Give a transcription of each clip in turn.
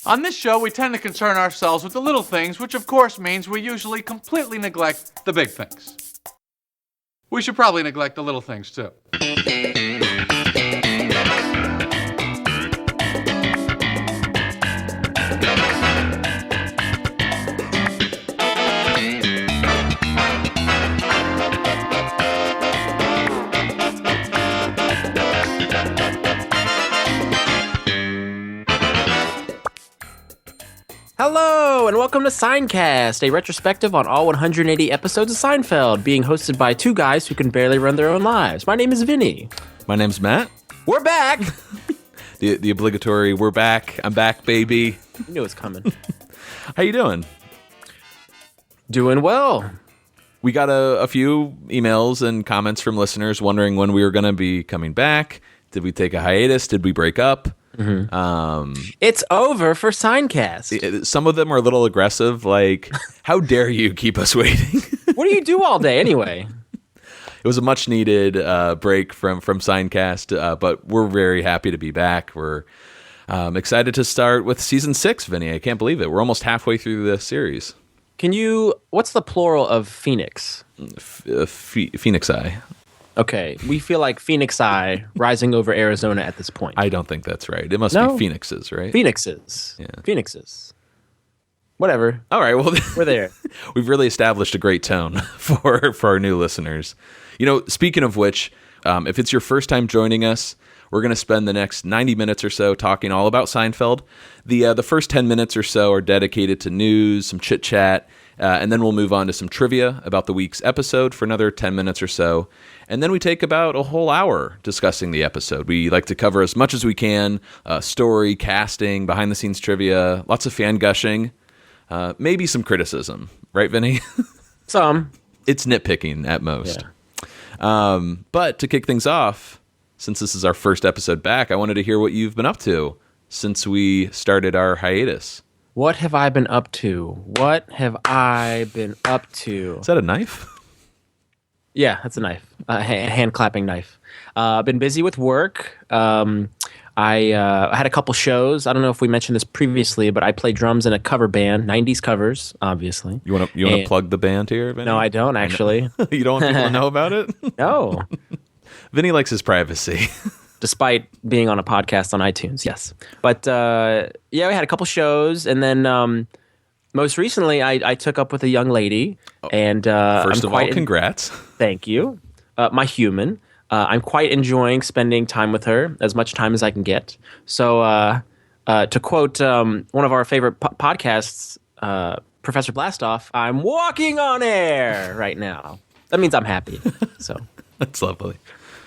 On this show, we tend to concern ourselves with the little things, which of course means we usually completely neglect the big things. We should probably neglect the little things, too. Hello, and welcome to Seincast, a retrospective on all 180 episodes of Seinfeld, being hosted by two guys who can barely run their own lives. My name is Vinnie. My name's Matt. We're back! The obligatory, we're back, I'm back, baby. You knew it was coming. How you doing? Doing well. We got a few emails and comments from listeners wondering when we were going to be coming back. Did we take a hiatus? Did we break up? Mm-hmm. It's over for Seincast. Some of them are a little aggressive, like, how dare you keep us waiting? What do you do all day anyway? It was a much-needed break from Seincast, but we're very happy to be back. We're excited to start with Season 6, Vinny. I can't believe it. We're almost halfway through the series. What's the plural of Phoenix? Phoenix Eye. Okay, we feel like Phoenix Eye rising over Arizona at this point. I don't think that's right. It must be Phoenixes, right? Phoenixes. Yeah. Phoenixes. Whatever. All right, well, we're there. We've really established a great tone for our new listeners. You know, speaking of which, if it's your first time joining us, we're going to spend the next 90 minutes or so talking all about Seinfeld. The first 10 minutes or so are dedicated to news, some chit-chat, and then we'll move on to some trivia about the week's episode for another 10 minutes or so. And then we take about a whole hour discussing the episode. We like to cover as much as we can, story, casting, behind-the-scenes trivia, lots of fan gushing, maybe some criticism. Right, Vinny? Some. It's nitpicking at most. Yeah. But to kick things off, since this is our first episode back, I wanted to hear what you've been up to since we started our hiatus. What have I been up to? What have I been up to? Is that a knife? Yeah, that's a knife. A hand-clapping knife. I've been busy with work. I had a couple shows. I don't know if we mentioned this previously, but I play drums in a cover band, 90s covers, obviously. You want to plug the band here, Vinny? No, I don't, actually. You don't want people to know about it? No. Vinny likes his privacy. Despite being on a podcast on iTunes, yes. But, we had a couple shows, and then most recently I took up with a young lady. And First of all, congrats. Thank you. My human. I'm quite enjoying spending time with her, as much time as I can get. So to quote one of our favorite podcasts, Professor Blastoff, I'm walking on air right now. That means I'm happy. So That's lovely.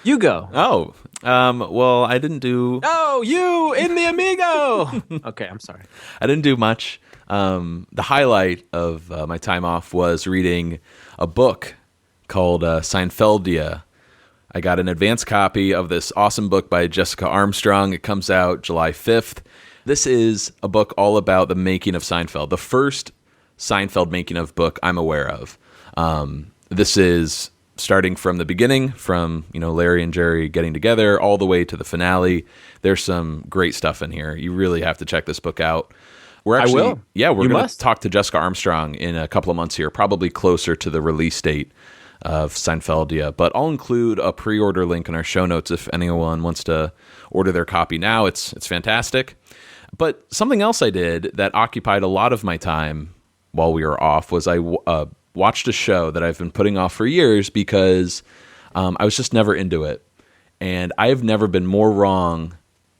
You go. Oh, well, I didn't do... Oh, you in the Amigo! Okay, I'm sorry. I didn't do much. The highlight of my time off was reading a book called Seinfeldia. I got an advance copy of this awesome book by Jessica Armstrong. It comes out July 5th. This is a book all about the making of Seinfeld, the first Seinfeld making of book I'm aware of. This is starting from the beginning, from Larry and Jerry getting together, all the way to the finale. There's some great stuff in here. You really have to check this book out. I will. Yeah, we're going to talk to Jessica Armstrong in a couple of months here, probably closer to the release date of Seinfeldia. But I'll include a pre-order link in our show notes if anyone wants to order their copy now. It's fantastic. But something else I did that occupied a lot of my time while we were off was I watched a show that I've been putting off for years because I was just never into it. And I've never been more wrong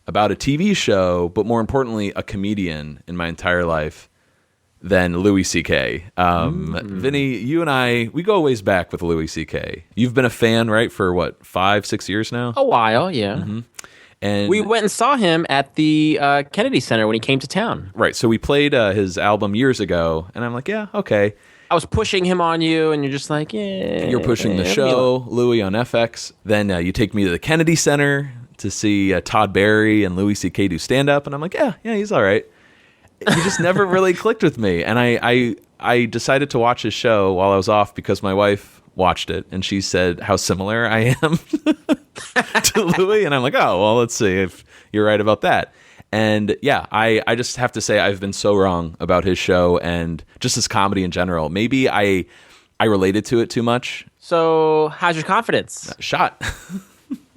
about a TV show, but more importantly, a comedian in my entire life than Louis C.K. Vinny, you and I, we go a ways back with Louis C.K. You've been a fan, right, for what, 5-6 years now? A while, yeah. Mm-hmm. And we went and saw him at the Kennedy Center when he came to town. Right, so we played his album years ago, and I'm like, yeah, okay. I was pushing him on you, and you're just like, yeah. You're pushing the show, Louis on FX. Then you take me to the Kennedy Center to see Todd Barry and Louis C.K. do stand-up, and I'm like, yeah, he's all right. He just never really clicked with me, and I decided to watch his show while I was off because my wife watched it, and she said how similar I am to Louis, and I'm like, oh, well, let's see if you're right about that. And yeah, I just have to say I've been so wrong about his show and just his comedy in general. Maybe I related to it too much. So, how's your confidence? Shot.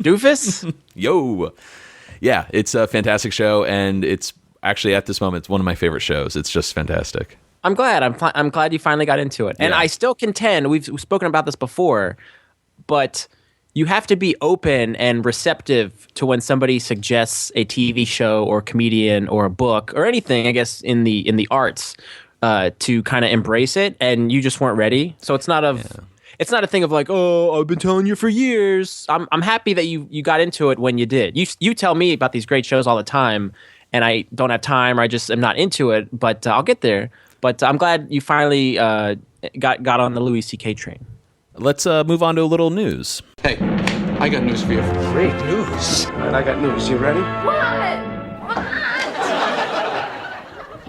Doofus? Yo. Yeah, it's a fantastic show, and it's actually at this moment, it's one of my favorite shows. It's just fantastic. I'm glad. I'm glad you finally got into it. And Yeah. I still contend, we've spoken about this before, but you have to be open and receptive to when somebody suggests a TV show or comedian or a book or anything, I guess, in the arts, to kind of embrace it, and you just weren't ready. So it's not it's not a thing of like, oh, I've been telling you for years. I'm happy that you got into it when you did. You tell me about these great shows all the time, and I don't have time, or I just am not into it, but I'll get there. But I'm glad you finally got on the Louis C.K. train. Let's move on to a little news. Hey, I got news for you. Great news. All right, I got news. You ready?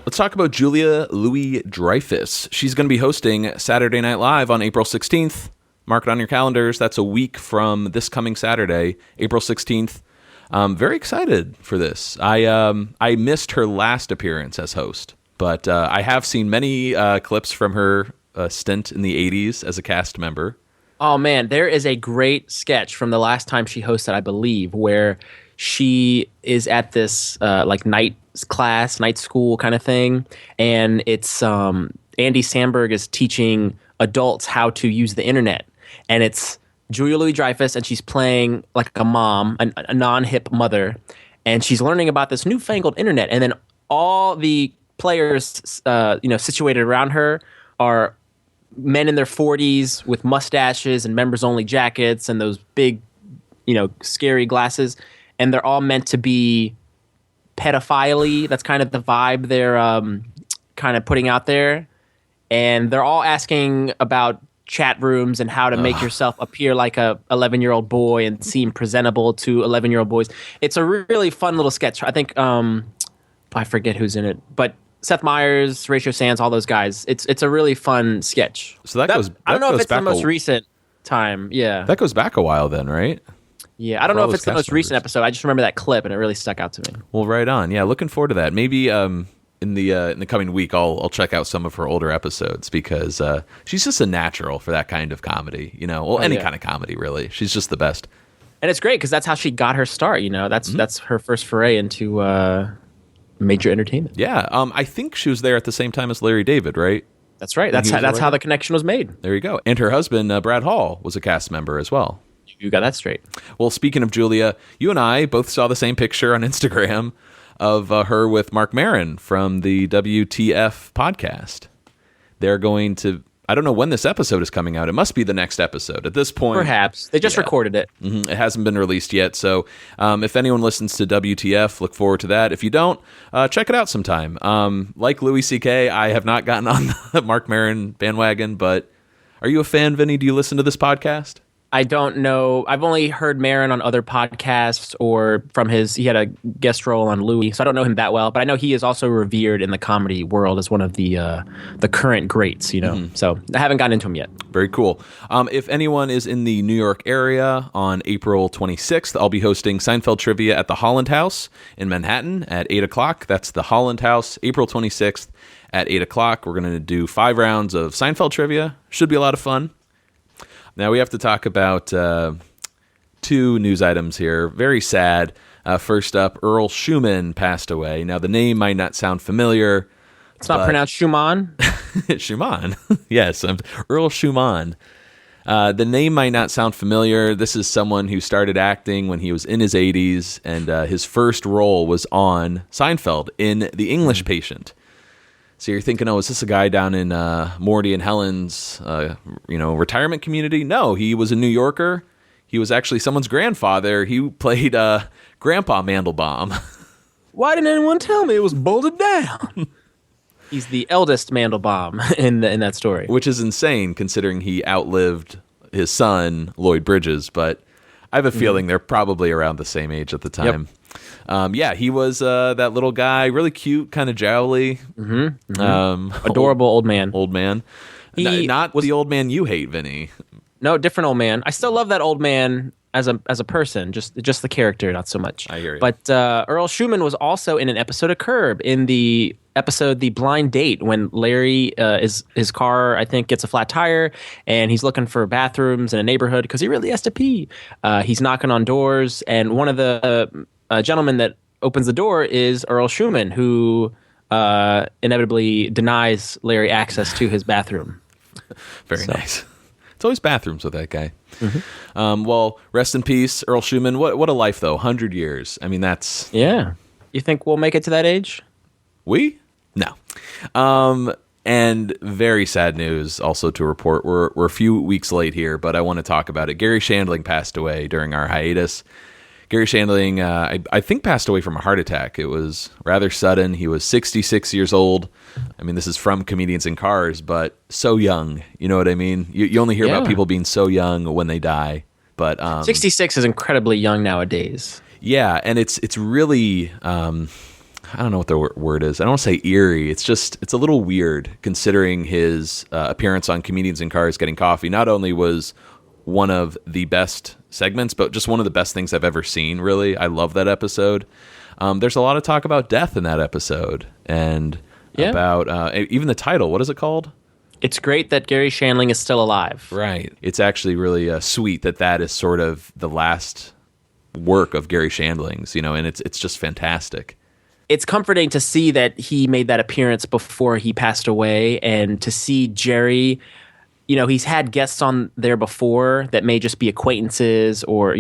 Let's talk about Julia Louis-Dreyfus. She's going to be hosting Saturday Night Live on April 16th. Mark it on your calendars. That's a week from this coming Saturday, April 16th. Very excited for this. I missed her last appearance as host, but I have seen many clips from her stint in the 80s as a cast member. Oh, man, there is a great sketch from the last time she hosted, I believe, where she is at this night school kind of thing, and it's Andy Samberg is teaching adults how to use the internet, and it's Julia Louis-Dreyfus, and she's playing like a mom, a non-hip mother, and she's learning about this newfangled internet, and then all the players situated around her are men in their 40s with mustaches and members-only jackets and those big, scary glasses, and they're all meant to be pedophilia. That's kind of the vibe they're kind of putting out there. And they're all asking about chat rooms and how to make yourself appear like a 11-year-old boy and seem presentable to 11-year-old boys. It's a really fun little sketch. I think I forget who's in it, but Seth Meyers, Horatio Sands, all those guys. It's a really fun sketch. So that goes. I don't know goes if it's the back most recent time. Yeah. That goes back a while then, right? Yeah, I don't For know all if those it's the cast most recent members. episode. I just remember that clip, and it really stuck out to me. Well, right on. Yeah, looking forward to that. Maybe in the coming week, I'll check out some of her older episodes because she's just a natural for that kind of comedy. Any kind of comedy, really. She's just the best. And it's great because that's how she got her start. That's her first foray into major entertainment. Yeah, I think she was there at the same time as Larry David, right? That's right. That's how the connection was made. There you go. And her husband, Brad Hall, was a cast member as well. You got that straight. Well, speaking of Julia, you and I both saw the same picture on Instagram of her with Mark Maron from the WTF podcast. They're going to... I don't know when this episode is coming out. It must be the next episode. At this point... Perhaps. They just recorded it. Mm-hmm. It hasn't been released yet. So if anyone listens to WTF, look forward to that. If you don't, check it out sometime. Like Louis C.K., I have not gotten on the Mark Maron bandwagon, but are you a fan, Vinny? Do you listen to this podcast? I don't know. I've only heard Maron on other podcasts or from he had a guest role on Louis, so I don't know him that well, but I know he is also revered in the comedy world as one of the current greats, Mm-hmm. So I haven't gotten into him yet. Very cool. If anyone is in the New York area on April 26th, I'll be hosting Seinfeld Trivia at the Holland House in Manhattan at 8 o'clock. That's the Holland House, April 26th at 8 o'clock. We're going to do 5 rounds of Seinfeld Trivia. Should be a lot of fun. Now we have to talk about 2 news items here. Very sad. First up, Earl Schumann passed away. Now the name might not sound familiar. It's not pronounced Schumann. Schumann. Yes, Earl Schumann. The name might not sound familiar. This is someone who started acting when he was in his 80s, and his first role was on Seinfeld in The English Patient. So you're thinking, is this a guy down in Morty and Helen's, retirement community? No, he was a New Yorker. He was actually someone's grandfather. He played Grandpa Mandelbaum. Why didn't anyone tell me it was bolted down? He's the eldest Mandelbaum in that story. Which is insane considering he outlived his son, Lloyd Bridges. But I have a feeling they're probably around the same age at the time. Yep. He was that little guy, really cute, kind of jowly. Adorable old man. Old man. He Not the old man you hate, Vinny. No, different old man. I still love that old man as a person, just the character, not so much. I hear you. But Earl Schumann was also in an episode of Curb, in the episode The Blind Date, when Larry his car, I think, gets a flat tire, and he's looking for bathrooms in a neighborhood because he really has to pee. He's knocking on doors, and one of the gentlemen that opens the door is Earl Schumann, who inevitably denies Larry access to his bathroom. Very nice. It's always bathrooms with that guy. Well, rest in peace, Earl Schumann. What a life, though. 100 years. I mean, that's... Yeah. You think we'll make it to that age? We? No. And very sad news also to report. We're a few weeks late here, but I want to talk about it. Gary Shandling passed away during our hiatus. Gary Shandling, I think, passed away from a heart attack. It was rather sudden. He was 66 years old. I mean, this is from Comedians in Cars, but so young. You know what I mean? You only hear about people being so young when they die. But 66 is incredibly young nowadays. Yeah, and it's really... I don't know what the word is. I don't want to say eerie. It's a little weird considering his appearance on Comedians in Cars Getting Coffee. Not only was one of the best segments, but just one of the best things I've ever seen, really. I love that episode. There's a lot of talk about death in that episode and about even the title. What is it called? It's great that Gary Shandling is still alive. Right. It's actually really sweet that is sort of the last work of Gary Shandling's, and it's just fantastic. It's comforting to see that he made that appearance before he passed away, and to see Jerry, he's had guests on there before that may just be acquaintances or,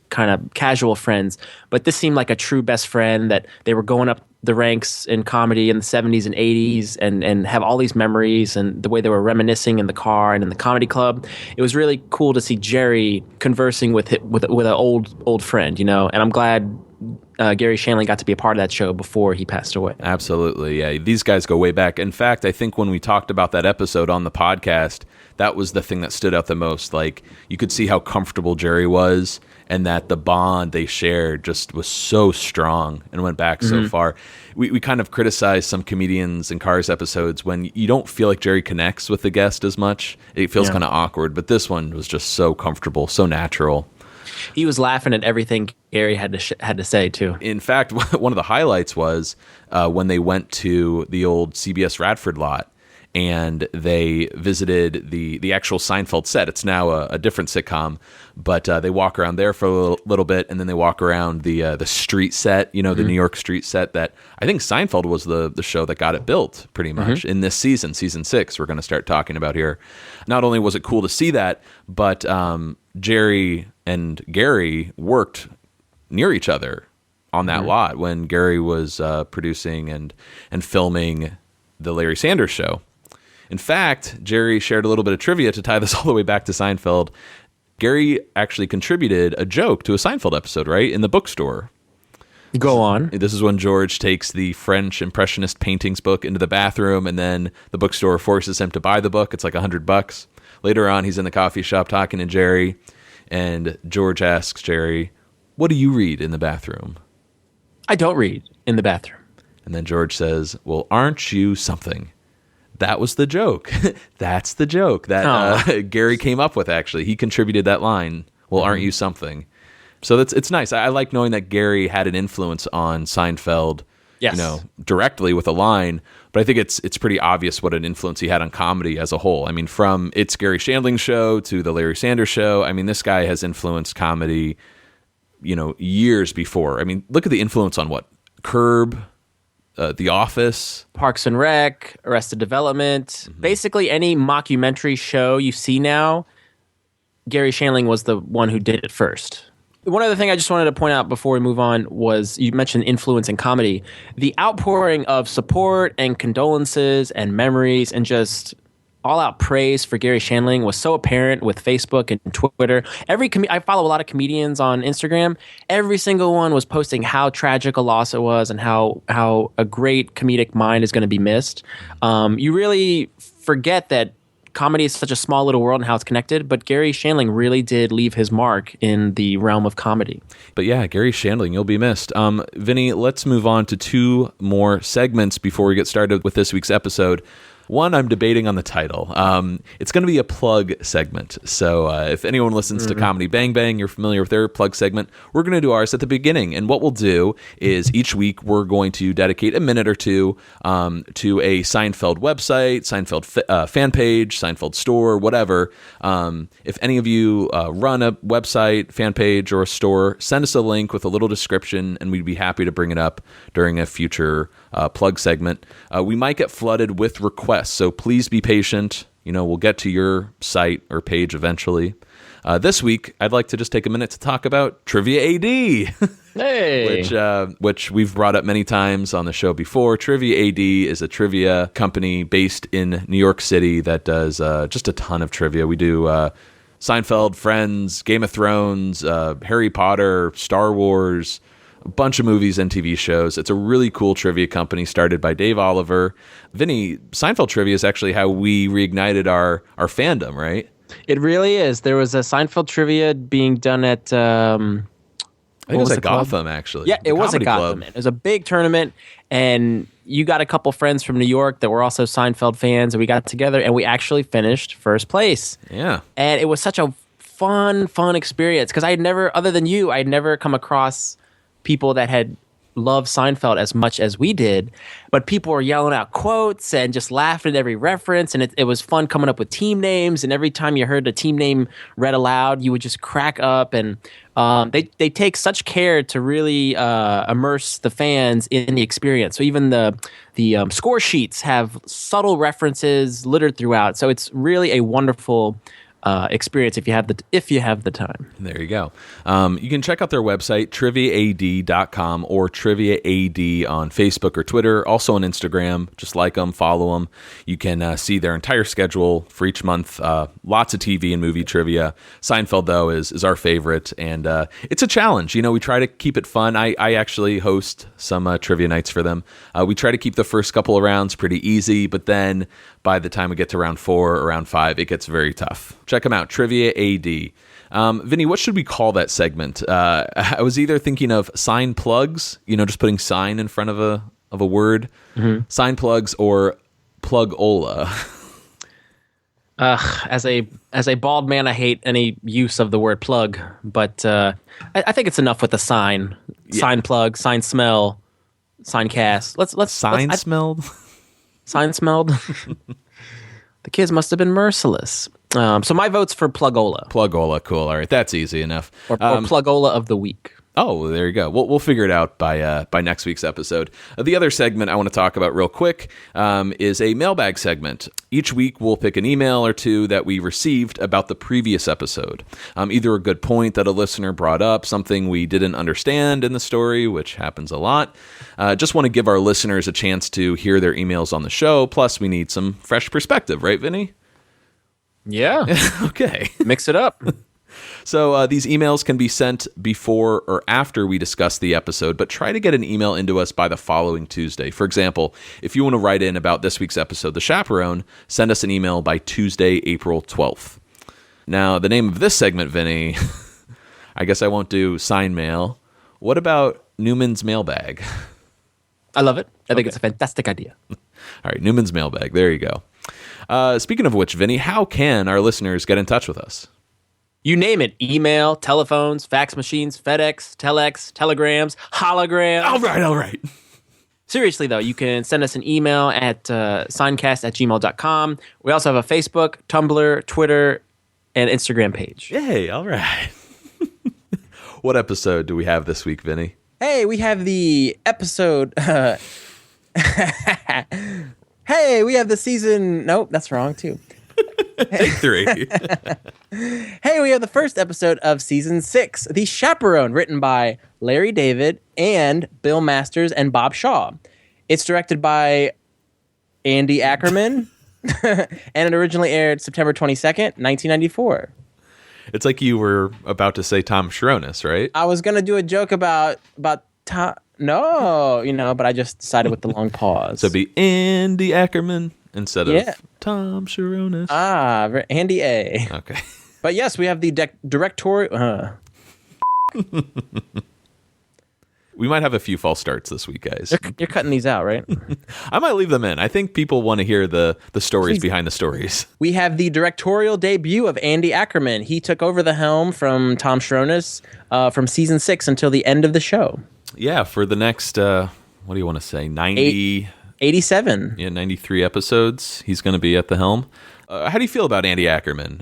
kind of casual friends, but this seemed like a true best friend, that they were going up the ranks in comedy in the 70s and 80s and have all these memories, and the way they were reminiscing in the car and in the comedy club. It was really cool to see Jerry conversing with an old friend, and I'm glad Gary Shandling got to be a part of that show before he passed away. Absolutely, yeah. These guys go way back. In fact, I think when we talked about that episode on the podcast, that was the thing that stood out the most. Like, you could see how comfortable Jerry was, and that the bond they shared just was so strong and went back so far. We kind of criticized some Comedians in Cars episodes when you don't feel like Jerry connects with the guest as much. It feels kind of awkward, but this one was just so comfortable, so natural. He was laughing at everything Gary had to say, too. In fact, one of the highlights was when they went to the old CBS Radford lot and they visited the actual Seinfeld set. It's now a different sitcom, but they walk around there for a little bit, and then they walk around the street set, the New York street set that I think Seinfeld was the show that got it built pretty much in this season 6 we're going to start talking about here. Not only was it cool to see that, but Jerry and Gary worked near each other on that lot when Gary was producing and filming the Larry Sanders Show. In fact, Jerry shared a little bit of trivia to tie this all the way back to Seinfeld. Gary actually contributed a joke to a Seinfeld episode, right? In the bookstore. Go on. This is when George takes the French Impressionist paintings book into the bathroom, and then the bookstore forces him to buy the book. It's like $100. Later on, he's in the coffee shop talking to Jerry, and George asks Jerry, "What do you read in the bathroom?" "I don't read in the bathroom." And then George says, "Well, aren't you something?" That was the joke. That's the joke that Gary came up with, actually. He contributed that line, "Well, aren't you something?" So it's nice. I like knowing that Gary had an influence on Seinfeld, directly with a line. But I think it's pretty obvious what an influence he had on comedy as a whole. I mean, from It's Gary Shandling Show to the Larry Sanders Show, I mean, this guy has influenced comedy, years before. I mean, look at the influence on what? Curb, The Office, Parks and Rec, Arrested Development, basically any mockumentary show you see now, Gary Shandling was the one who did it first. One other thing I just wanted to point out before we move on was, you mentioned influence in comedy. The outpouring of support and condolences and memories and just all-out praise for Gary Shandling was so apparent with Facebook and Twitter. I follow a lot of comedians on Instagram. Every single one was posting how tragic a loss it was and how a great comedic mind is going to be missed. You really forget that comedy is such a small little world and how it's connected, but Gary Shandling really did leave his mark in the realm of comedy. But yeah, Gary Shandling, you'll be missed. Vinny, let's move on to 2 more segments before we get started with this week's episode. One, I'm debating on the title. It's going to be a plug segment. So if anyone listens to Comedy Bang Bang, you're familiar with their plug segment, we're going to do ours at the beginning. And what we'll do is each week we're going to dedicate a minute or two to a Seinfeld website, Seinfeld fan page, Seinfeld store, whatever. If any of you run a website, fan page, or a store, send us a link with a little description, and we'd be happy to bring it up during a future plug segment. We might get flooded with requests, so please be patient. We'll get to your site or page eventually. This week, I'd like to just take a minute to talk about Trivia AD. Hey! which we've brought up many times on the show before. Trivia AD is a trivia company based in New York City that does just a ton of trivia. We do Seinfeld, Friends, Game of Thrones, Harry Potter, Star Wars, a bunch of movies and TV shows. It's a really cool trivia company started by Dave Oliver. Vinny, Seinfeld trivia is actually how we reignited our fandom, right? It really is. There was a Seinfeld trivia being done at... I think it was at Gotham, actually. Yeah, it was at Comedy Gotham. Club. It was a big tournament, and you got a couple friends from New York that were also Seinfeld fans, and we got together, and we actually finished first place. Yeah. And it was such a fun experience, because I had never, other than you, I had never come across people that had loved Seinfeld as much as we did, but people were yelling out quotes and just laughing at every reference, and it was fun coming up with team names, and every time you heard a team name read aloud, you would just crack up, and they take such care to really immerse the fans in the experience. So even the score sheets have subtle references littered throughout, so it's really a wonderful experience if you have the time. There you go. You can check out their website, triviaad.com, or triviaad on Facebook or Twitter, also on Instagram. Just like them, follow them. You can see their entire schedule for each month. Lots of TV and movie trivia. Seinfeld, though, is our favorite, and it's a challenge. We try to keep it fun. I actually host some trivia nights for them. We try to keep the first couple of rounds pretty easy, but then by the time we get to round 4 or round 5, it gets very tough. Check them out, Trivia AD. Vinny, what should we call that segment? I was either thinking of sign plugs, just putting sign in front of a word, sign plugs, or plug-ola. As a bald man, I hate any use of the word plug, but I think it's enough with the sign. Yeah. Sign plug, sign smell, sign cast. Let's smelled. Sign smelled. The kids must have been merciless. So my vote's for Plugola. Plugola, cool. All right, that's easy enough. Or Plugola of the week. Oh, there you go. We'll figure it out by next week's episode. The other segment I want to talk about real quick is a mailbag segment. Each week we'll pick an email or two that we received about the previous episode. Either a good point that a listener brought up, something we didn't understand in the story, which happens a lot. Just want to give our listeners a chance to hear their emails on the show. Plus, we need some fresh perspective, right, Vinny? Yeah. Okay. Mix it up. So these emails can be sent before or after we discuss the episode, but try to get an email into us by the following Tuesday. For example, if you want to write in about this week's episode, The Chaperone, send us an email by Tuesday, April 12th. Now, the name of this segment, Vinny, I guess I won't do sign mail. What about Newman's Mailbag? I love it. I think it's a fantastic idea. All right, Newman's Mailbag. There you go. Speaking of which, Vinny, how can our listeners get in touch with us? You name it. Email, telephones, fax machines, FedEx, Telex, telegrams, holograms. All right. Seriously, though, you can send us an email at seincast@gmail.com. We also have a Facebook, Tumblr, Twitter, and Instagram page. Yay, all right. What episode do we have this week, Vinny? Hey, we have the episode... Hey, we have the season... Nope, that's wrong, too. Take 3. Hey, we have the first episode of season 6, The Chaperone, written by Larry David and Bill Masters and Bob Shaw. It's directed by Andy Ackerman, and it originally aired September 22nd, 1994. It's like you were about to say Tom Sharonis, right? I was going to do a joke about Tom... No, but I just decided with the long pause. So it'd be Andy Ackerman instead of Tom Sharonis. Andy A. Okay. But yes, we have the directorial... We might have a few false starts this week, guys. You're cutting these out, right? I might leave them in. I think people want to hear the stories behind the stories. We have the directorial debut of Andy Ackerman. He took over the helm from Tom Sharonis from season 6 until the end of the show. Yeah, for the next, what do you want to say, 87. Yeah, 93 episodes. He's going to be at the helm. How do you feel about Andy Ackerman?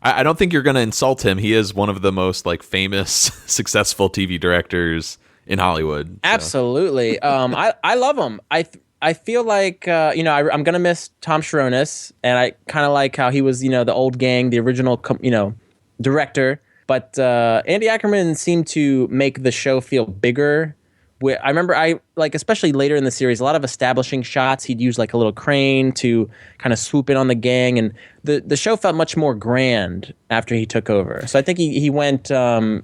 I don't think you're going to insult him. He is one of the most famous, successful TV directors in Hollywood. So. Absolutely. I love him. I feel like I'm going to miss Tom Sharonis, and I kind of like how he was the old gang, the original director. But Andy Ackerman seemed to make the show feel bigger. I remember especially later in the series, a lot of establishing shots. He'd use a little crane to kind of swoop in on the gang, and the show felt much more grand after he took over. So I think he went a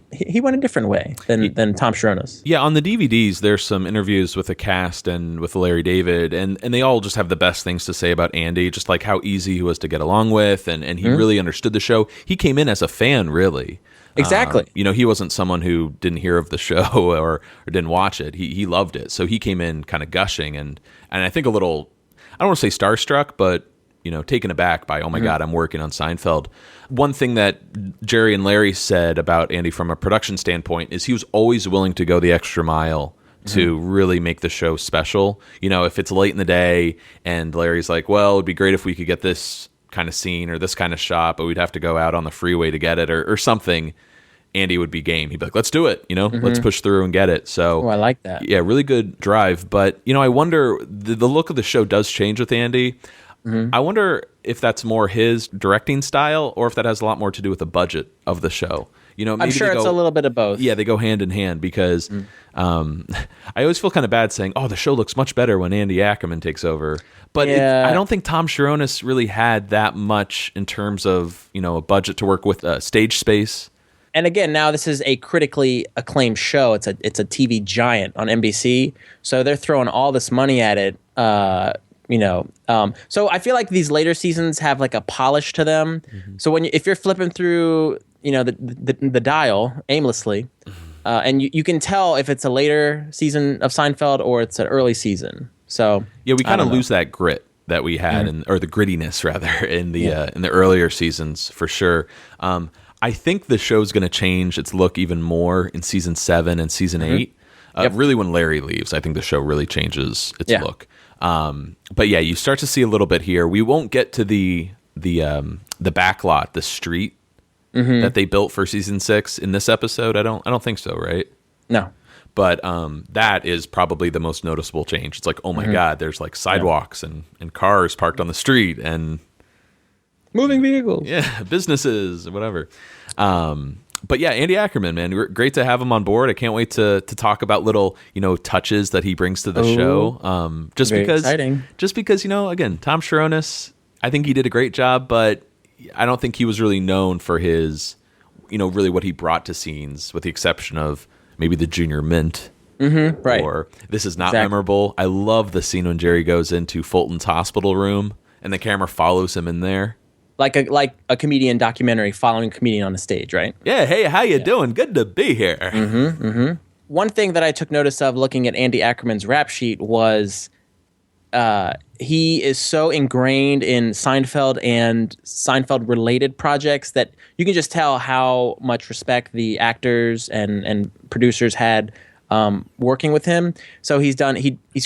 different way than Tom Sharonis. Yeah, on the DVDs, there's some interviews with the cast and with Larry David, and they all just have the best things to say about Andy, just like how easy he was to get along with, and he really understood the show. He came in as a fan, really. Exactly. He wasn't someone who didn't hear of the show or didn't watch it. He loved it. So he came in kind of gushing and I think a little, I don't want to say starstruck, but taken aback by, oh my God, I'm working on Seinfeld. One thing that Jerry and Larry said about Andy from a production standpoint is he was always willing to go the extra mile to really make the show special. If it's late in the day and Larry's like, well, it'd be great if we could get this kind of scene or this kind of shot, but we'd have to go out on the freeway to get it or something, Andy would be game. He'd be like, let's do it, let's push through and get it. So I like that. Yeah, really good drive. But, I wonder, the look of the show does change with Andy. I wonder if that's more his directing style or if that has a lot more to do with the budget of the show. Maybe I'm sure it's a little bit of both. Yeah, they go hand in hand because I always feel kind of bad saying, oh, the show looks much better when Andy Ackerman takes over. But I don't think Tom Sharonis really had that much in terms of, a budget to work with, stage space. And again, now this is a critically acclaimed show. It's a TV giant on NBC. So they're throwing all this money at it. So I feel like these later seasons have a polish to them. So if you're flipping through, the dial aimlessly, and you can tell if it's a later season of Seinfeld or it's an early season. So yeah, we kind of lose that grit that we had, or the grittiness rather, in the earlier seasons for sure. I think the show's going to change its look even more in season 7 and season 8. Really, when Larry leaves, I think the show really changes its look. But yeah, you start to see a little bit here. We won't get to the backlot, the street that they built for season 6 in this episode. I don't think so, right? No. But that is probably the most noticeable change. It's like, oh my God, there's sidewalks and cars parked on the street and moving vehicles. Yeah, businesses, whatever. But yeah, Andy Ackerman, man, great to have him on board. I can't wait to talk about little, touches that he brings to the show. Just because, exciting. Again, Tom Sharonis, I think he did a great job, but I don't think he was really known for his, really what he brought to scenes, with the exception of maybe the Junior Mint. Right. Or This Is Not Memorable. I love the scene when Jerry goes into Fulton's hospital room and the camera follows him in there. Like a comedian documentary following a comedian on the stage, right? Yeah, hey, how you doing? Good to be here. One thing that I took notice of looking at Andy Ackerman's rap sheet was he is so ingrained in Seinfeld and Seinfeld-related projects that you can just tell how much respect the actors and producers had working with him. So he's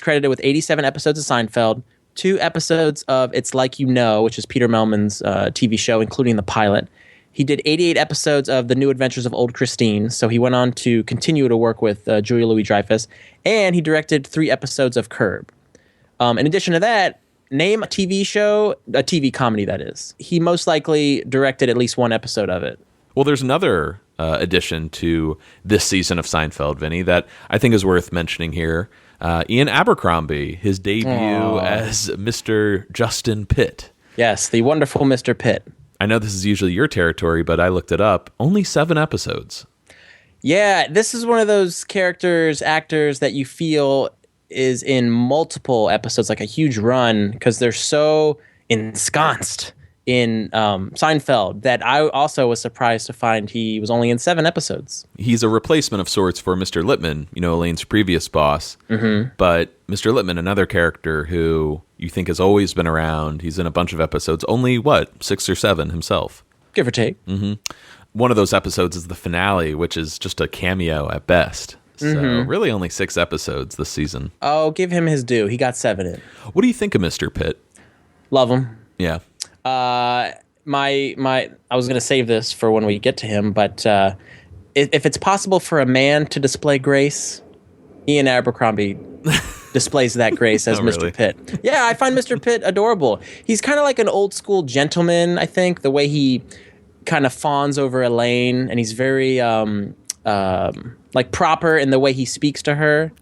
credited with 87 episodes of Seinfeld, 2 episodes of It's Like You Know, which is Peter Melman's TV show, including the pilot. He did 88 episodes of The New Adventures of Old Christine, so he went on to continue to work with Julia Louis-Dreyfus, and he directed 3 episodes of Curb. In addition to that, name a TV show, a TV comedy that is. He most likely directed at least 1 episode of it. Well, there's another addition to this season of Seinfeld, Vinny, that I think is worth mentioning here. Ian Abercrombie, his debut as Mr. Justin Pitt. Yes, the wonderful Mr. Pitt. I know this is usually your territory, but I looked it up. Only 7 episodes. Yeah, this is one of those actors that you feel is in multiple episodes, like a huge run, because they're so ensconced in Seinfeld that I also was surprised to find he was only in 7 episodes. He's a replacement of sorts for Mr. Lippman, Elaine's previous boss. Mm-hmm. But Mr. Lippman, another character who you think has always been around, he's in a bunch of episodes, only, 6 or 7 himself? Give or take. Mm-hmm. One of those episodes is the finale, which is just a cameo at best. So really only 6 episodes this season. Oh, give him his due. He got 7 in. What do you think of Mr. Pitt? Love him. Yeah. I was going to save this for when we get to him, but if it's possible for a man to display grace, Ian Abercrombie displays that grace as Mr. Really? Pitt. Yeah, I find Mr. Pitt adorable. He's kind of like an old school gentleman, I think, the way he kind of fawns over Elaine, and he's very like proper in the way he speaks to her.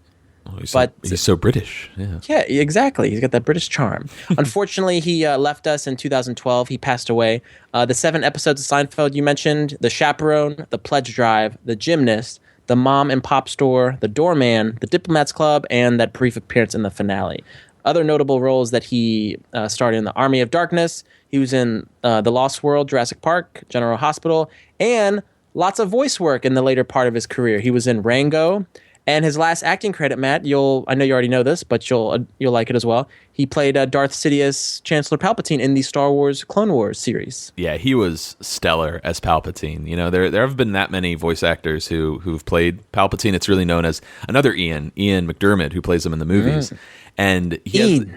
Oh, he's But so British. Yeah. yeah, exactly. He's got that British charm. Unfortunately, he left us in 2012. He passed away. The 7 episodes of Seinfeld you mentioned, The Chaperone, The Pledge Drive, The Gymnast, The Mom and Pop Store, The Doorman, The Diplomats Club, and that brief appearance in the finale. Other notable roles that he starred in: The Army of Darkness. He was in The Lost World, Jurassic Park, General Hospital, and lots of voice work in the later part of his career. He was in Rango. And his last acting credit, Matt, I know you already know this, but you'll like it as well. He played Darth Sidious, Chancellor Palpatine in the Star Wars Clone Wars series. Yeah, he was stellar as Palpatine. There have been that many voice actors who've played Palpatine. It's really known as another Ian McDermott, who plays him in the movies. And Ian?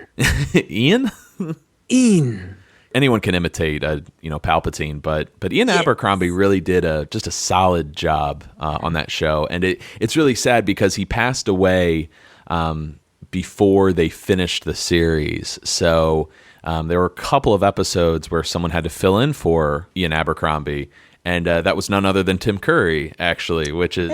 Ian. Anyone can imitate, Palpatine, but Ian Abercrombie really did just a solid job on that show, and it's really sad because he passed away before they finished the series. So there were a couple of episodes where someone had to fill in for Ian Abercrombie, and that was none other than Tim Curry, actually, which is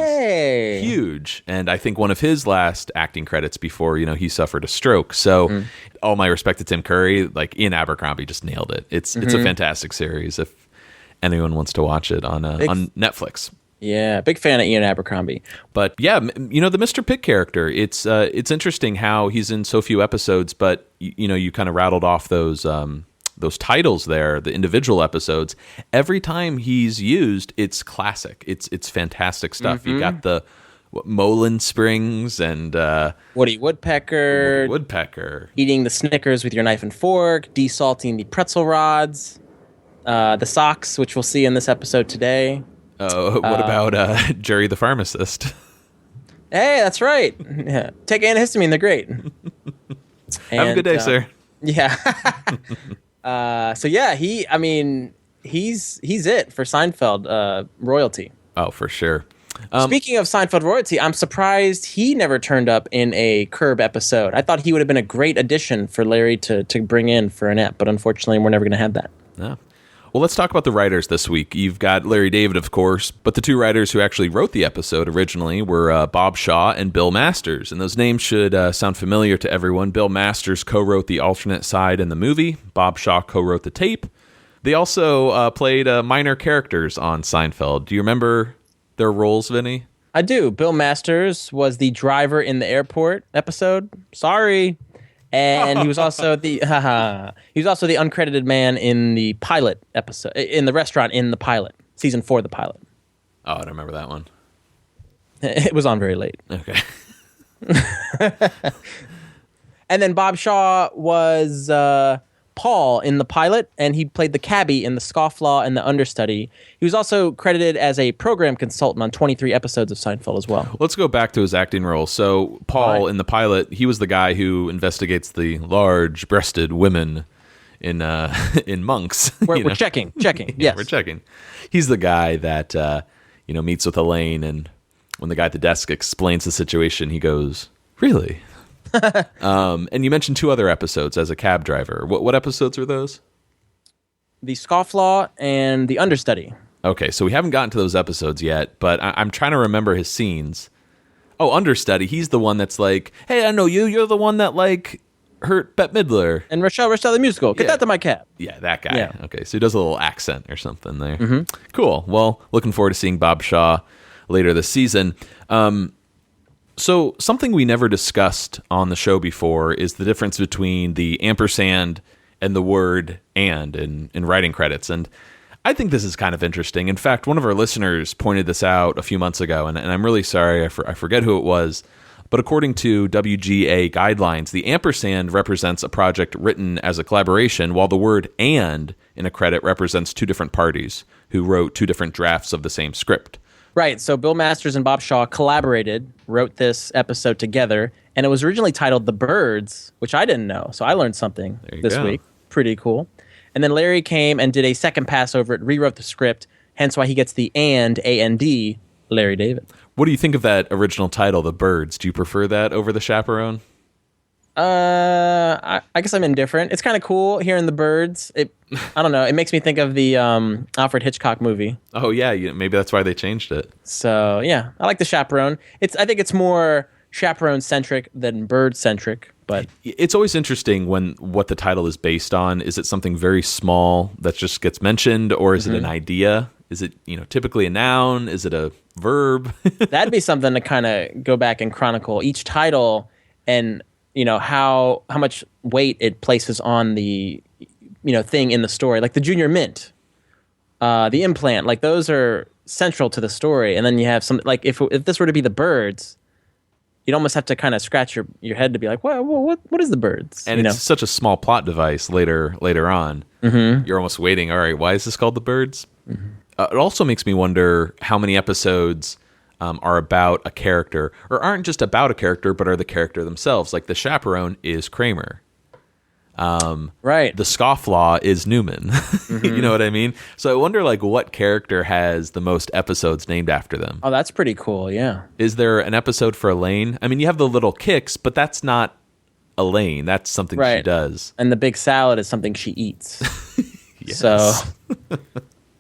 huge. And I think one of his last acting credits before, he suffered a stroke. So all my respect to Tim Curry, like Ian Abercrombie just nailed it. It's a fantastic series if anyone wants to watch it on Netflix. Yeah, big fan of Ian Abercrombie. But yeah, the Mr. Pitt character, it's interesting how he's in so few episodes, but you kind of rattled off those titles there, the individual episodes. Every time he's used, it's classic. It's fantastic stuff. You got the Moulin Springs and Woody Woodpecker. Eating the Snickers with your knife and fork. Desalting the pretzel rods. The socks, which we'll see in this episode today. What about Jerry the pharmacist? Hey, that's right. Yeah. Take antihistamine, they're great. Have a good day, sir. Yeah. So yeah, he's it for Seinfeld royalty. Oh, for sure. Speaking of Seinfeld royalty, I'm surprised he never turned up in a Curb episode. I thought he would have been a great addition for Larry to bring in for an ep, but unfortunately, we're never going to have that. Yeah. Well, let's talk about the writers this week. You've got Larry David, of course, but the 2 writers who actually wrote the episode originally were Bob Shaw and Bill Masters, and those names should sound familiar to everyone. Bill Masters co-wrote the alternate side in the movie. Bob Shaw co-wrote the tape. They also played minor characters on Seinfeld. Do you remember their roles, Vinny? I do. Bill Masters was the driver in the airport episode. Sorry. And he was also the uncredited man in the pilot episode, in the restaurant in the pilot, season 4 of the pilot. Oh, I don't remember that one. It was on very late. Okay. And then Bob Shaw was Paul in the pilot, and he played the cabbie in the scofflaw and the understudy. He was also credited as a program consultant on 23 episodes of Seinfeld as well. Let's go back to his acting role. So Paul in the pilot, he was the guy who investigates the large-breasted women in Monks. We're checking. Yeah, Yes, we're checking. He's the guy that meets with Elaine, and when the guy at the desk explains the situation, he goes, "Really?" And you mentioned 2 other episodes as a cab driver. What episodes are those? The scofflaw and the understudy. Okay, so we haven't gotten to those episodes yet, but I'm trying to remember his scenes. Oh, understudy. He's the one that's like, "Hey, I know you. You're the one that hurt Bette Midler." And Rochelle the musical. Get that to my cab. Yeah, that guy. Yeah. Okay, so he does a little accent or something there. Cool. Well, looking forward to seeing Bob Shaw later this season. So something we never discussed on the show before is the difference between the ampersand and the word "and" in writing credits. And I think this is kind of interesting. In fact, one of our listeners pointed this out a few months ago, and I'm really sorry, I forget who it was. But according to WGA guidelines, the ampersand represents a project written as a collaboration, while the word "and" in a credit represents two different parties who wrote two different drafts of the same script. Right, so Bill Masters and Bob Shaw collaborated, wrote this episode together, and it was originally titled The Birds, which I didn't know, so I learned something this week. Pretty cool. And then Larry came and did a second pass over it, rewrote the script, hence why he gets the "and," A-N-D, Larry David. What do you think of that original title, The Birds? Do you prefer that over The Chaperone? I guess I'm indifferent. It's kind of cool hearing The Birds. I don't know. It makes me think of the Alfred Hitchcock movie. Oh, yeah. Maybe that's why they changed it. So, yeah. I like The Chaperone. I think it's more chaperone-centric than bird-centric. But it's always interesting when what the title is based on. Is it something very small that just gets mentioned, or is it an idea? Is it, typically a noun? Is it a verb? That'd be something to kind of go back and chronicle each title and, how much weight it places on the, thing in the story. Like the Junior Mint, the Implant, like those are central to the story. And then you have some, like if this were to be The Birds, you'd almost have to kind of scratch your head to be like, what is The Birds? And it's such a small plot device later on. Mm-hmm. You're almost waiting. All right, why is this called The Birds? Mm-hmm. It also makes me wonder how many episodes are about a character, or aren't just about a character, but are the character themselves. Like The Chaperone is Kramer. Right. The Scofflaw is Newman. Mm-hmm. You know what I mean? So I wonder, what character has the most episodes named after them? Oh, that's pretty cool, yeah. Is there an episode for Elaine? I mean, you have the little kicks, but that's not Elaine. That's something she does. And the big salad is something she eats. Yes. So,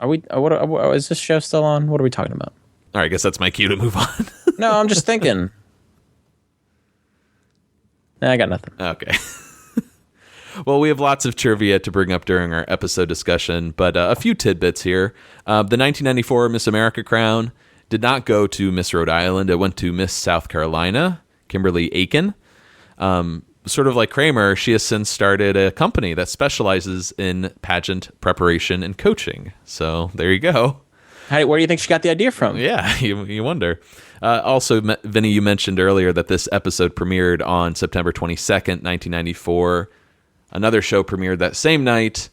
is this show still on? What are we talking about? All right, I guess that's my cue to move on. No, I'm just thinking. Nah, I got nothing. Okay. Well, we have lots of trivia to bring up during our episode discussion, but a few tidbits here. The 1994 Miss America crown did not go to Miss Rhode Island. It went to Miss South Carolina, Kimberly Aiken. Sort of like Kramer, she has since started a company that specializes in pageant preparation and coaching. So there you go. Where do you think she got the idea from? Yeah, you wonder. Also, Vinny, you mentioned earlier that this episode premiered on September 22nd, 1994. Another show premiered that same night,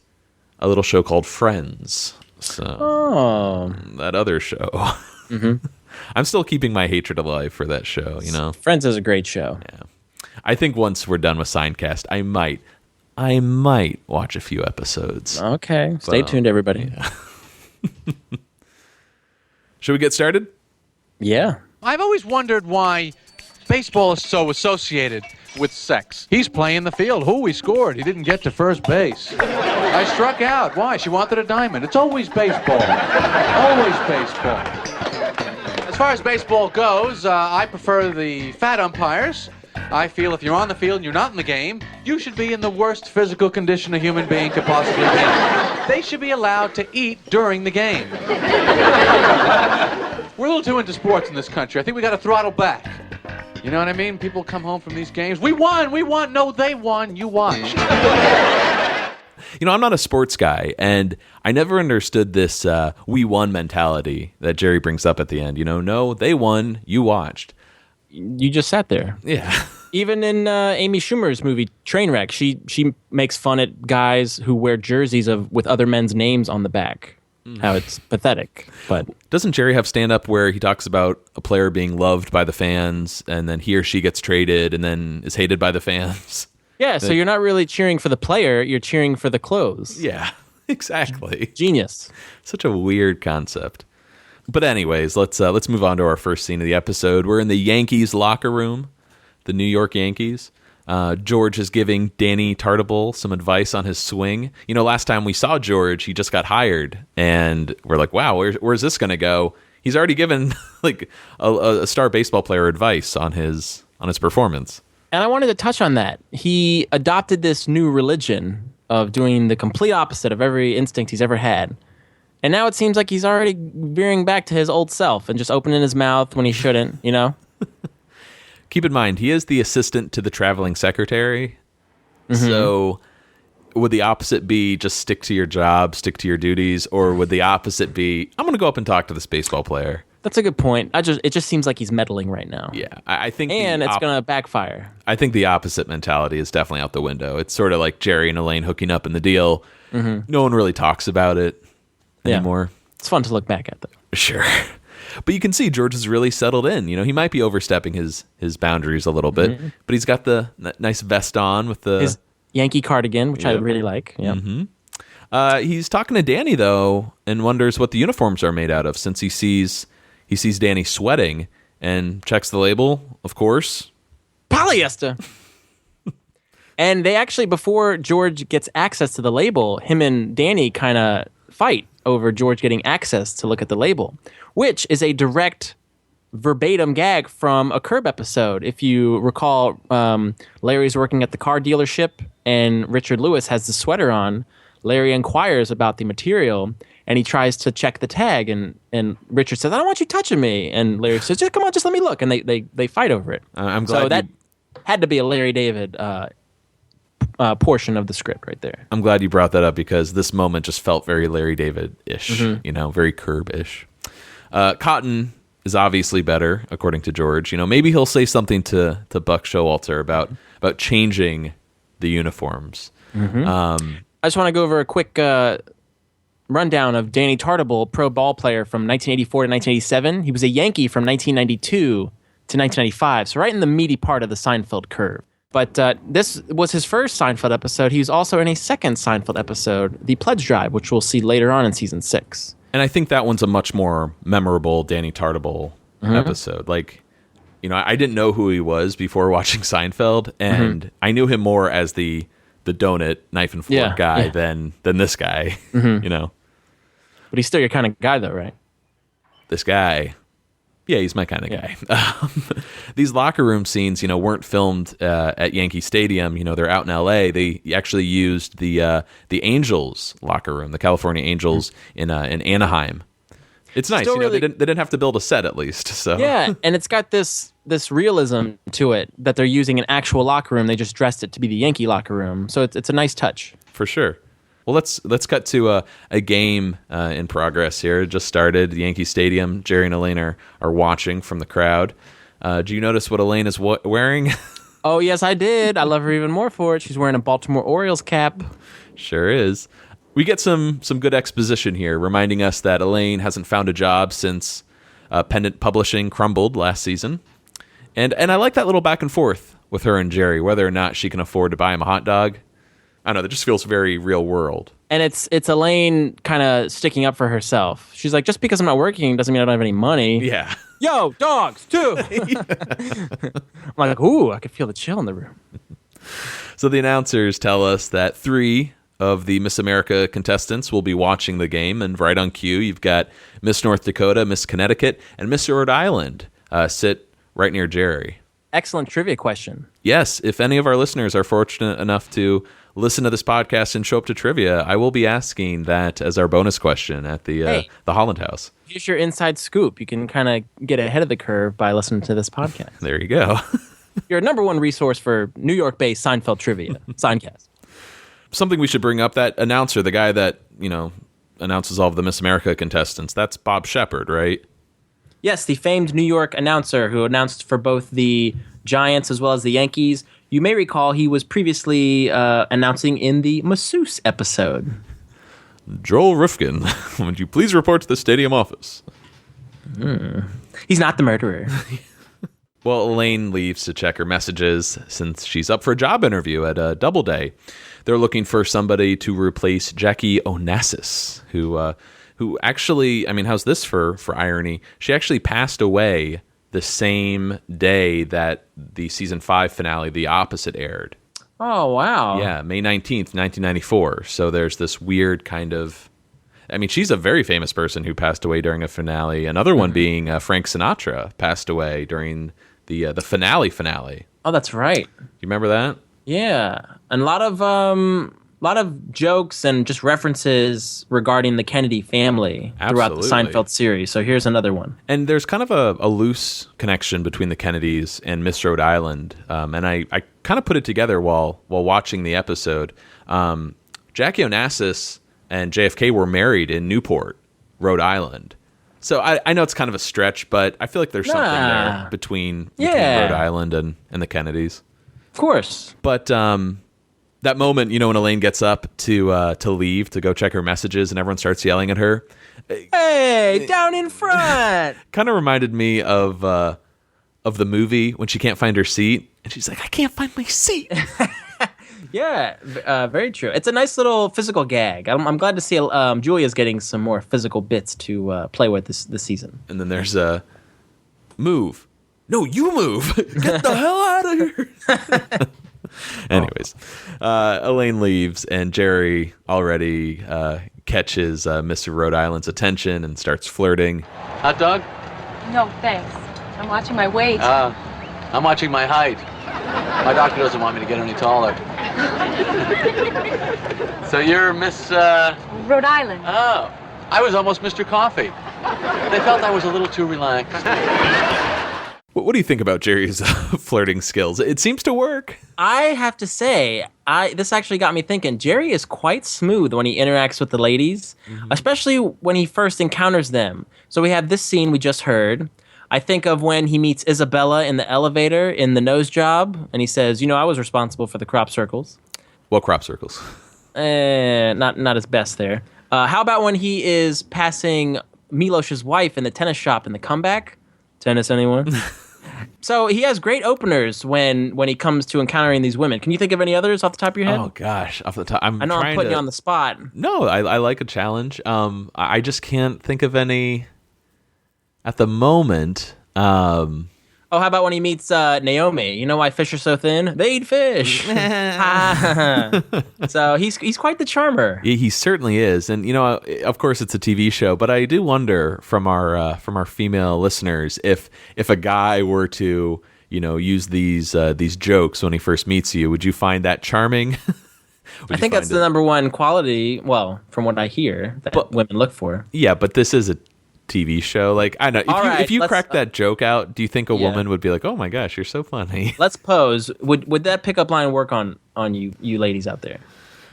a little show called Friends. So, that other show. Mm-hmm. I'm still keeping my hatred alive for that show, Friends is a great show. Yeah. I think once we're done with Seincast, I might watch a few episodes. Okay. Stay tuned, everybody. Yeah. Should we get started? Yeah. I've always wondered why baseball is so associated with sex. He's playing the field. He scored. He didn't get to first base. I struck out. Why? She wanted a diamond. It's always baseball. Always baseball. As far as baseball goes, I prefer the fat umpires. I feel if you're on the field and you're not in the game, you should be in the worst physical condition a human being could possibly be. They should be allowed to eat during the game. We're a little too into sports in this country. I think we got to throttle back. You know what I mean? People come home from these games. We won. No, they won. You watched. I'm not a sports guy, and I never understood this we won mentality that Jerry brings up at the end. No, they won. You watched. You just sat there. Yeah. Even in Amy Schumer's movie Trainwreck, she makes fun at guys who wear jerseys with other men's names on the back. How it's pathetic. But doesn't Jerry have stand-up where he talks about a player being loved by the fans, and then he or she gets traded and then is hated by the fans? Yeah, so you're not really cheering for the player, you're cheering for the clothes. Yeah, exactly. Genius. Such a weird concept. But anyways, let's move on to our first scene of the episode. We're in the Yankees locker room, the New York Yankees. George is giving Danny Tartable some advice on his swing. Last time we saw George, he just got hired, and we're like, wow, where's this going to go? He's already given a star baseball player advice on his performance. And I wanted to touch on that. He adopted this new religion of doing the complete opposite of every instinct he's ever had. And now it seems like he's already veering back to his old self and just opening his mouth when he shouldn't, Keep in mind, he is the assistant to the traveling secretary. Mm-hmm. So would the opposite be just stick to your job, stick to your duties, or would the opposite be I'm going to go up and talk to this baseball player? That's a good point. It just seems like he's meddling right now. Yeah, I think, and it's going to backfire. I think the opposite mentality is definitely out the window. It's sort of like Jerry and Elaine hooking up in the deal. Mm-hmm. No one really talks about it anymore. It's fun to look back at, though. Sure. But you can see George is really settled in. You know, he might be overstepping his boundaries a little bit, but he's got the nice vest on with his Yankee cardigan, which I really like. Yeah. Mm-hmm. He's talking to Danny, though, and wonders what the uniforms are made out of, since he sees Danny sweating and checks the label, of course. Polyester. And they actually, before George gets access to the label, him and Danny kind of fight over George getting access to look at the label, which is a direct verbatim gag from a Curb episode. If you recall, Larry's working at the car dealership and Richard Lewis has the sweater on. Larry inquires about the material and he tries to check the tag, and Richard says, "I don't want you touching me." And Larry says, "Just come on, just let me look." And they fight over it. I'm glad. So that had to be a Larry David portion of the script right there. I'm glad you brought that up because this moment just felt very Larry David-ish, very Curb-ish. Cotton is obviously better, according to George. You know, maybe he'll say something to Buck Showalter about changing the uniforms. I just want to go over a quick rundown of Danny Tartable, pro ball player from 1984 to 1987. He was a Yankee from 1992 to 1995, so right in the meaty part of the Seinfeld curve. But this was his first Seinfeld episode. He was also in a second Seinfeld episode, The Pledge Drive, which we'll see later on in season 6. And I think that one's a much more memorable Danny Tartable episode. Like, you know, I didn't know who he was before watching Seinfeld, and I knew him more as the donut knife and fork guy than this guy, you know. But he's still your kind of guy, though, right? This guy. Yeah, he's my kind of guy. These locker room scenes, you know, weren't filmed at Yankee Stadium. You know, they're out in L.A. They actually used the Angels locker room, the California Angels in Anaheim. It's nice. You know, they didn't have to build a set at least. So yeah, and it's got this realism to it that they're using an actual locker room. They just dressed it to be the Yankee locker room. So it's a nice touch. For sure. Well, let's cut to a game in progress here. It just started. Yankee Stadium. Jerry and Elaine are watching from the crowd. Do you notice what Elaine is wearing? Oh, yes, I did. I love her even more for it. She's wearing a Baltimore Orioles cap. Sure is. We get some good exposition here, reminding us that Elaine hasn't found a job since Pendant Publishing crumbled last season. And I like that little back and forth with her and Jerry, whether or not she can afford to buy him a hot dog. I don't know, that just feels very real world. And it's Elaine kind of sticking up for herself. She's like, just because I'm not working doesn't mean I don't have any money. Yeah. Yo, dogs, too. I'm like, ooh, I could feel the chill in the room. So the announcers tell us that 3 of the Miss America contestants will be watching the game, and right on cue, you've got Miss North Dakota, Miss Connecticut, and Miss Rhode Island sit right near Jerry. Excellent trivia question. Yes, if any of our listeners are fortunate enough to listen to this podcast and show up to trivia, I will be asking that as our bonus question at the Holland House. Here's your inside scoop. You can kind of get ahead of the curve by listening to this podcast. There you go. Your number one resource for New York-based Seinfeld trivia, Seincast. Something we should bring up, that announcer, the guy that, you know, announces all of the Miss America contestants, that's Bob Shepard, right? Yes, the famed New York announcer who announced for both the Giants as well as the Yankees. You may recall he was previously announcing in the Masseuse episode. Joel Rifkin, would you please report to the stadium office? He's not the murderer. Well, Elaine leaves to check her messages since she's up for a job interview at Doubleday. They're looking for somebody to replace Jackie Onassis, who actually, I mean, how's this for irony? She actually passed away the same day that the season 5 finale, The Opposite, aired. Oh, wow. Yeah, May 19th, 1994. So there's this weird kind of, I mean, she's a very famous person who passed away during a finale. Another one being Frank Sinatra passed away during the finale. Oh, that's right. You remember that? Yeah, and a lot of jokes and just references regarding the Kennedy family throughout the Seinfeld series. So here's another one. And there's kind of a loose connection between the Kennedys and Miss Rhode Island. And I kind of put it together while watching the episode. Jackie Onassis and JFK were married in Newport, Rhode Island. So I know it's kind of a stretch, but I feel like there's something there between Rhode Island and the Kennedys. Of course. But that moment, when Elaine gets up to leave, to go check her messages, and everyone starts yelling at her. Hey, down in front! Kind of reminded me of the movie when she can't find her seat, and she's like, I can't find my seat. Yeah, very true. It's a nice little physical gag. I'm glad to see Julia's getting some more physical bits to play with this season. And then there's a move. No, you move. Get the hell out of here. Anyways, Elaine leaves, and Jerry already catches Mr. Rhode Island's attention and starts flirting. Hot dog? No, thanks. I'm watching my weight. I'm watching my height. My doctor doesn't want me to get any taller. So you're Miss, Rhode Island. Oh, I was almost Mr. Coffee. They felt I was a little too relaxed. What do you think about Jerry's flirting skills? It seems to work. I have to say, this actually got me thinking. Jerry is quite smooth when he interacts with the ladies, especially when he first encounters them. So we have this scene we just heard. I think of when he meets Isabella in the elevator in The Nose Job, and he says, I was responsible for the crop circles. What crop circles? Not his best there. How about when he is passing Milosh's wife in the tennis shop in The Comeback? Tennis, anyone? So he has great openers when he comes to encountering these women. Can you think of any others off the top of your head? Oh, gosh. Off the top. I know I'm putting you on the spot. No, I like a challenge. I just can't think of any at the moment. Oh, how about when he meets Naomi? You know why fish are so thin? They eat fish. So he's quite the charmer. He certainly is, and of course, it's a TV show. But I do wonder from our female listeners if a guy were to use these jokes when he first meets you, would you find that charming? I think that's the number one quality. Well, from what I hear, that women look for. Yeah, but this is a TV show. Like, I know if you crack that joke out, do you think a woman would be like, "Oh my gosh, you're so funny"? Let's pose. Would that pickup line work on you ladies out there?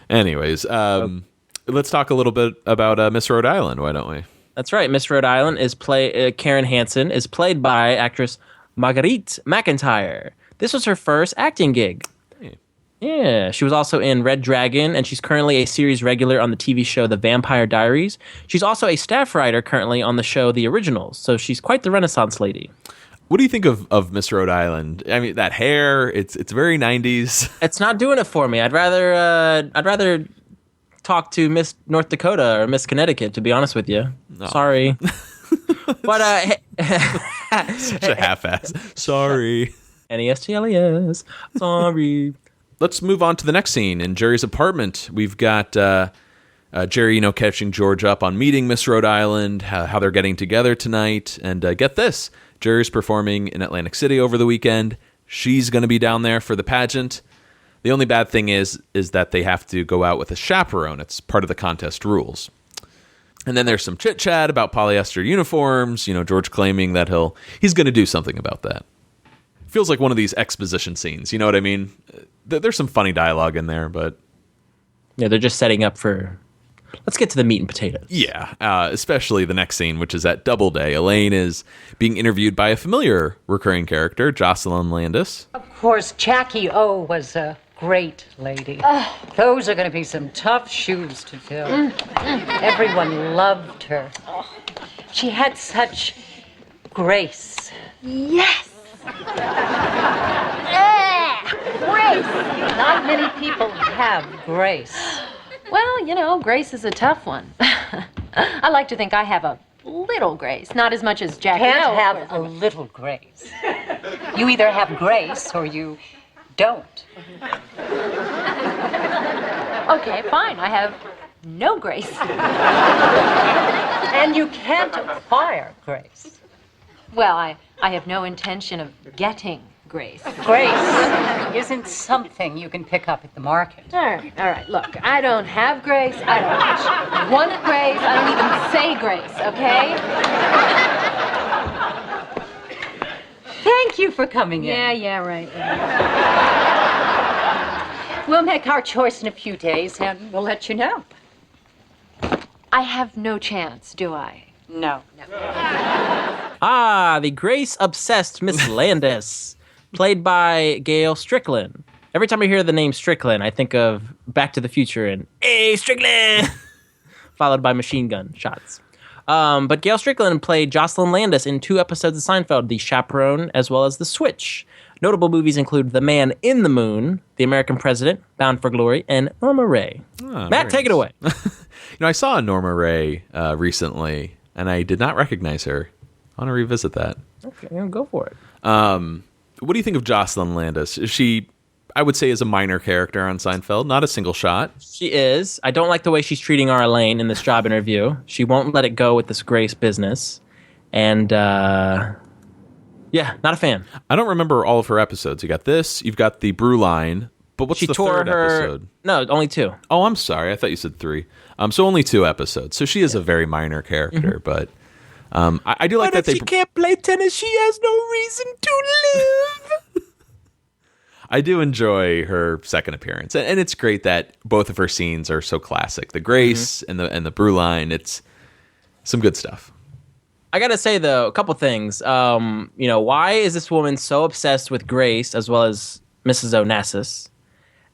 Anyways, let's talk a little bit about Miss Rhode Island. Why don't we? That's right. Miss Rhode Island is Karen Hansen is played by actress Marguerite McIntyre. This was her first acting gig. Yeah, she was also in Red Dragon, and she's currently a series regular on the TV show The Vampire Diaries. She's also a staff writer currently on the show The Originals, so she's quite the Renaissance lady. What do you think of Miss Rhode Island? I mean, that hair, it's very 90s. It's not doing it for me. I'd rather talk to Miss North Dakota or Miss Connecticut, to be honest with you. No. Sorry. But such a half-ass. Sorry. NESTLES. Sorry. Let's move on to the next scene. In Jerry's apartment, we've got Jerry, catching George up on meeting Miss Rhode Island, how they're getting together tonight. And get this, Jerry's performing in Atlantic City over the weekend. She's going to be down there for the pageant. The only bad thing is that they have to go out with a chaperone. It's part of the contest rules. And then there's some chit-chat about polyester uniforms, George claiming that he's going to do something about that. Feels like one of these exposition scenes, you know what I mean? There's some funny dialogue in there, but... Yeah, they're just setting up for... Let's get to the meat and potatoes. Yeah, especially the next scene, which is at Doubleday. Elaine is being interviewed by a familiar recurring character, Jocelyn Landis. Of course, Jackie O was a great lady. Those are going to be some tough shoes to fill. Everyone loved her. She had such grace. Yes! Grace! Not many people have grace. Well, grace is a tough one. I like to think I have a little grace, not as much as Jackie. Can't have a little grace. You either have grace or you don't. Okay, fine. I have no grace. And you can't acquire grace. Well, I have no intention of getting grace. Grace isn't something you can pick up at the market. All right. Look, I don't have grace. I don't want grace. I don't even say grace, okay? Thank you for coming in. Yeah, right. We'll make our choice in a few days, and we'll let you know. I have no chance, do I? No. Ah, the Grace-obsessed Miss Landis, played by Gail Strickland. Every time I hear the name Strickland, I think of Back to the Future and, "Hey, Strickland!" followed by machine gun shots. But Gail Strickland played Jocelyn Landis in 2 episodes of Seinfeld, The Chaperone, as well as The Switch. Notable movies include The Man in the Moon, The American President, Bound for Glory, and Norma Ray. Matt, take it away. I saw Norma Ray recently, and I did not recognize her. I want to revisit that. Okay, go for it. What do you think of Jocelyn Landis? She, I would say, is a minor character on Seinfeld, not a single shot. She is. I don't like the way she's treating our Elaine in this job interview. She won't let it go with this Grace business. And, yeah, not a fan. I don't remember all of her episodes. You got this, you've got the brew line, but what's the third episode? No, only 2. Oh, I'm sorry. I thought you said 3. So only 2 episodes. So she is a very minor character, but I do like that if she can't play tennis, she has no reason to live. I do enjoy her second appearance, and it's great that both of her scenes are so classic. The Grace and the brew line, it's some good stuff. I gotta say though, a couple things. Why is this woman so obsessed with Grace as well as Mrs. Onassis?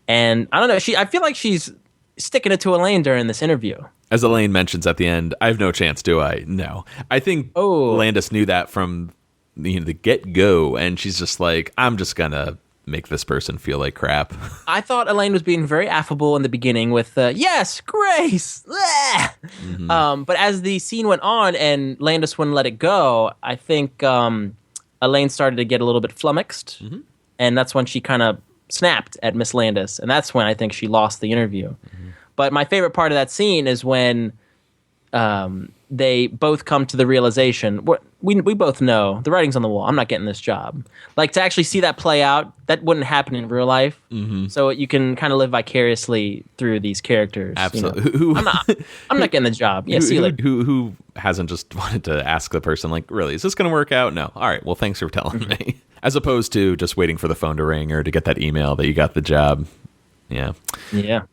And I don't know. I feel like she's sticking it to Elaine during this interview. As Elaine mentions at the end, I have no chance, do I? No. I think Landis knew that from the get-go, and she's just like, I'm just gonna make this person feel like crap. I thought Elaine was being very affable in the beginning with, yes, Grace! But as the scene went on and Landis wouldn't let it go, I think Elaine started to get a little bit flummoxed, and that's when she kind of snapped at Miss Landis, and that's when I think she lost the interview. But my favorite part of that scene is when they both come to the realization, we both know, the writing's on the wall, I'm not getting this job. Like, to actually see that play out, that wouldn't happen in real life. So you can kind of live vicariously through these characters. Absolutely. You know? I'm not getting the job. Yeah, see you later. Who hasn't just wanted to ask the person, like, really, is this going to work out? No. All right, well, thanks for telling me. As opposed to just waiting for the phone to ring or to get that email that you got the job. Yeah. Yeah.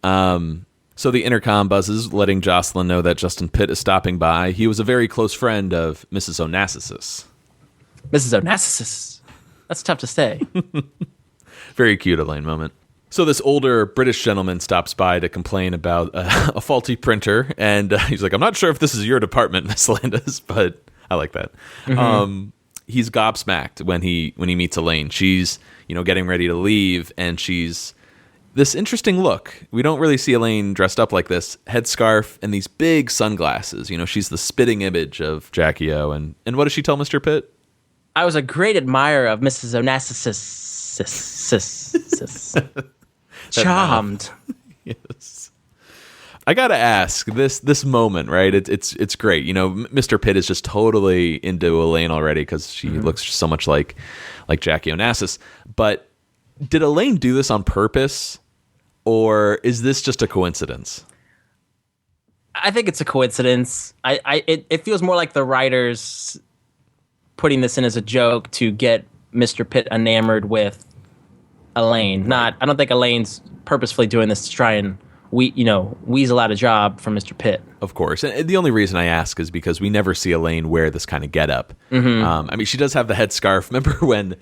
So the intercom buzzes, letting Jocelyn know that Justin Pitt is stopping by. He was a very close friend of Mrs. Onassis. Mrs. Onassis. That's tough to say. Very cute Elaine moment. So this older British gentleman stops by to complain about a faulty printer, and he's like, I'm not sure if this is your department, Miss Landis, but I like that. He's gobsmacked when he meets Elaine. She's, getting ready to leave, and she's this interesting look. We don't really see Elaine dressed up like this. Headscarf and these big sunglasses. She's the spitting image of Jackie O. And what does she tell Mr. Pitt? I was a great admirer of Mrs. Onassis. Charmed. Yes. I gotta ask, this moment, right? It's great. Mr. Pitt is just totally into Elaine already because she looks so much like Jackie Onassis. But did Elaine do this on purpose, or is this just a coincidence? I think it's a coincidence. It feels more like the writers putting this in as a joke to get Mr. Pitt enamored with Elaine. I don't think Elaine's purposefully doing this to try and weasel out a job from Mr. Pitt. Of course. And the only reason I ask is because we never see Elaine wear this kind of getup. She does have the headscarf. Remember when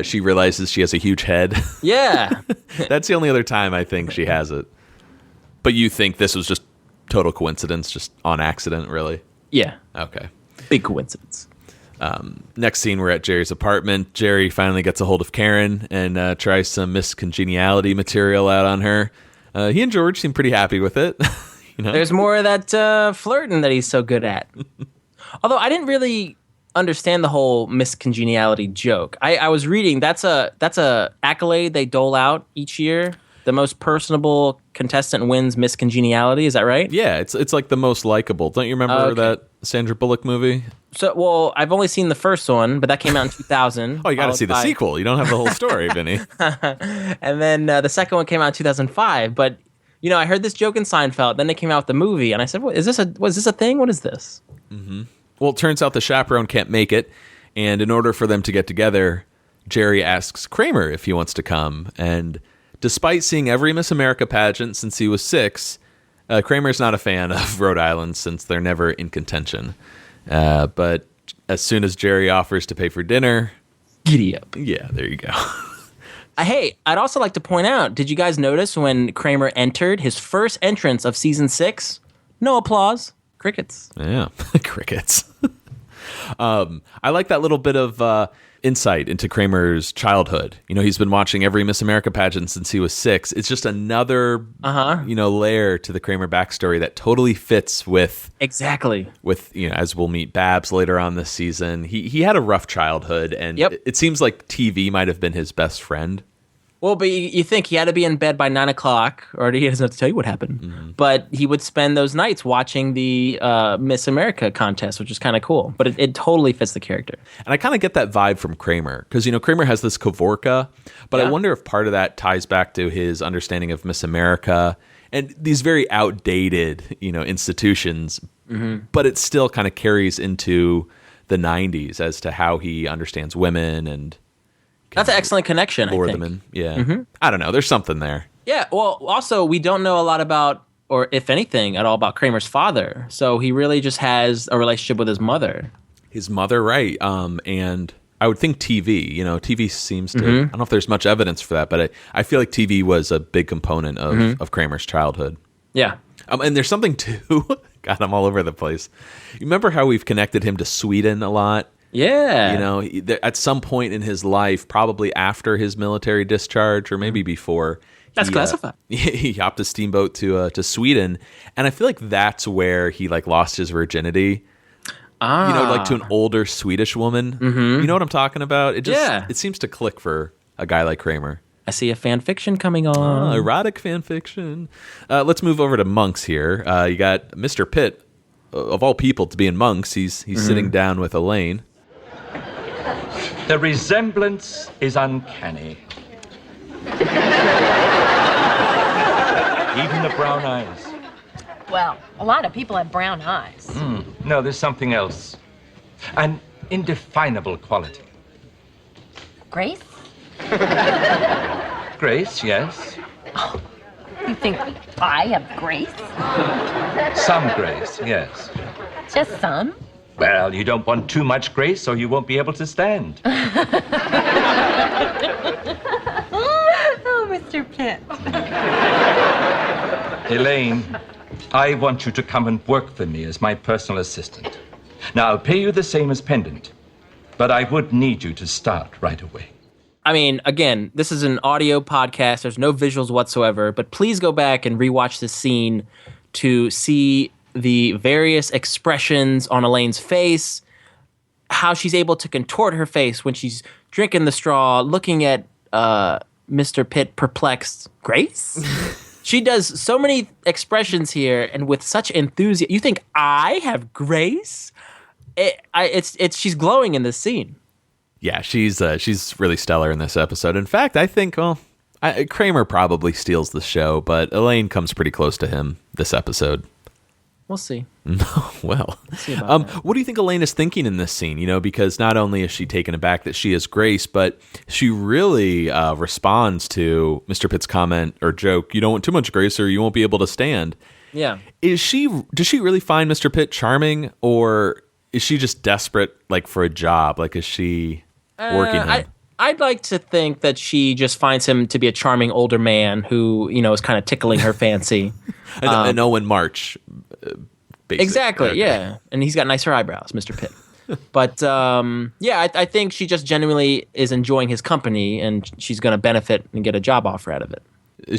she realizes she has a huge head? Yeah. That's the only other time I think she has it. But you think this was just total coincidence, just on accident, really? Yeah. Okay. Big coincidence. Next scene, we're at Jerry's apartment. Jerry finally gets a hold of Karen and tries some miscongeniality material out on her. He and George seem pretty happy with it. There's more of that flirting that he's so good at. Although I didn't really understand the whole miscongeniality joke. I was reading that's a accolade they dole out each year. The most personable contestant wins miscongeniality. Is that right? Yeah, it's like the most likable. Don't you remember that Sandra Bullock movie? So, I've only seen the first one, but that came out in 2000. Oh, you got to see the sequel. You don't have the whole story, Vinny. And then the second one came out in 2005. But I heard this joke in Seinfeld. Then they came out with the movie, and I said, "Was this a thing? What is this?" Well, it turns out the chaperone can't make it, and in order for them to get together, Jerry asks Kramer if he wants to come, and despite seeing every Miss America pageant since he was 6, Kramer's not a fan of Rhode Island since they're never in contention. But as soon as Jerry offers to pay for dinner, Giddy up. yeah, there you go. Hey, I'd also like to point out, did you guys notice when Kramer entered his first entrance of season 6? No applause. Crickets. Yeah, crickets. I like that little bit of insight into Kramer's childhood. You know, he's been watching every Miss America pageant since he was 6. It's just another, layer to the Kramer backstory that totally fits with Exactly. As we'll meet Babs later on this season. He had a rough childhood, and it seems like TV might have been his best friend. Well, but you think he had to be in bed by 9 o'clock, or he doesn't have to tell you what happened. Mm-hmm. But he would spend those nights watching the Miss America contest, which is kind of cool. But it totally fits the character. And I kind of get that vibe from Kramer, because, Kramer has this Kavorka, but I wonder if part of that ties back to his understanding of Miss America and these very outdated, institutions. Mm-hmm. But it still kind of carries into the 90s as to how he understands women and... That's an excellent connection, lure I think. them in. Yeah. Mm-hmm. I don't know. There's something there. Yeah. Well, also, we don't know a lot about, or if anything at all, about Kramer's father. So he really just has a relationship with his mother. His mother, right. And I would think TV. TV seems to... I don't know if there's much evidence for that, but I feel like TV was a big component of Kramer's childhood. Yeah. And there's something, too... God, I'm all over the place. You remember how we've connected him to Sweden a lot? Yeah. At some point in his life, probably after his military discharge or maybe before. That's classified. He hopped a steamboat to Sweden. And I feel like that's where he lost his virginity. To an older Swedish woman. Mm-hmm. You know what I'm talking about? It seems to click for a guy like Kramer. I see a fan fiction coming on. Erotic fan fiction. Let's move over to Monks here. You got Mr. Pitt, of all people to be in Monks. He's sitting down with Elaine. The resemblance is uncanny. Even the brown eyes. Well, a lot of people have brown eyes. No, there's something else. An indefinable quality. Grace? Grace, yes. Oh, you think I have grace? Some grace, yes. Just some? Well, you don't want too much grace or you won't be able to stand. Oh, Mr. Pitt. Elaine, I want you to come and work for me as my personal assistant. Now, I'll pay you the same as Pendant, but I would need you to start right away. I mean, again, this is an audio podcast. There's no visuals whatsoever, but please go back and rewatch this scene to see the various expressions on Elaine's face, how she's able to contort her face when she's drinking the straw, looking at Mr. Pitt perplexed. Grace? She does so many expressions here, and with such enthusiasm. You think I have grace? She's glowing in this scene. Yeah, she's really stellar in this episode. In fact, I think Kramer probably steals the show, but Elaine comes pretty close to him this episode. We'll see. Well, that. What do you think Elaine is thinking in this scene? Because not only is she taken aback that she has grace, but she really responds to Mr. Pitt's comment or joke, you don't want too much grace or you won't be able to stand. Yeah. Does she really find Mr. Pitt charming, or is she just desperate for a job? Is she working him? I'd like to think that she just finds him to be a charming older man who, is kind of tickling her fancy. An Owen March. Basic. Exactly, okay. yeah. And he's got nicer eyebrows, Mr. Pitt. But, I think she just genuinely is enjoying his company, and she's going to benefit and get a job offer out of it.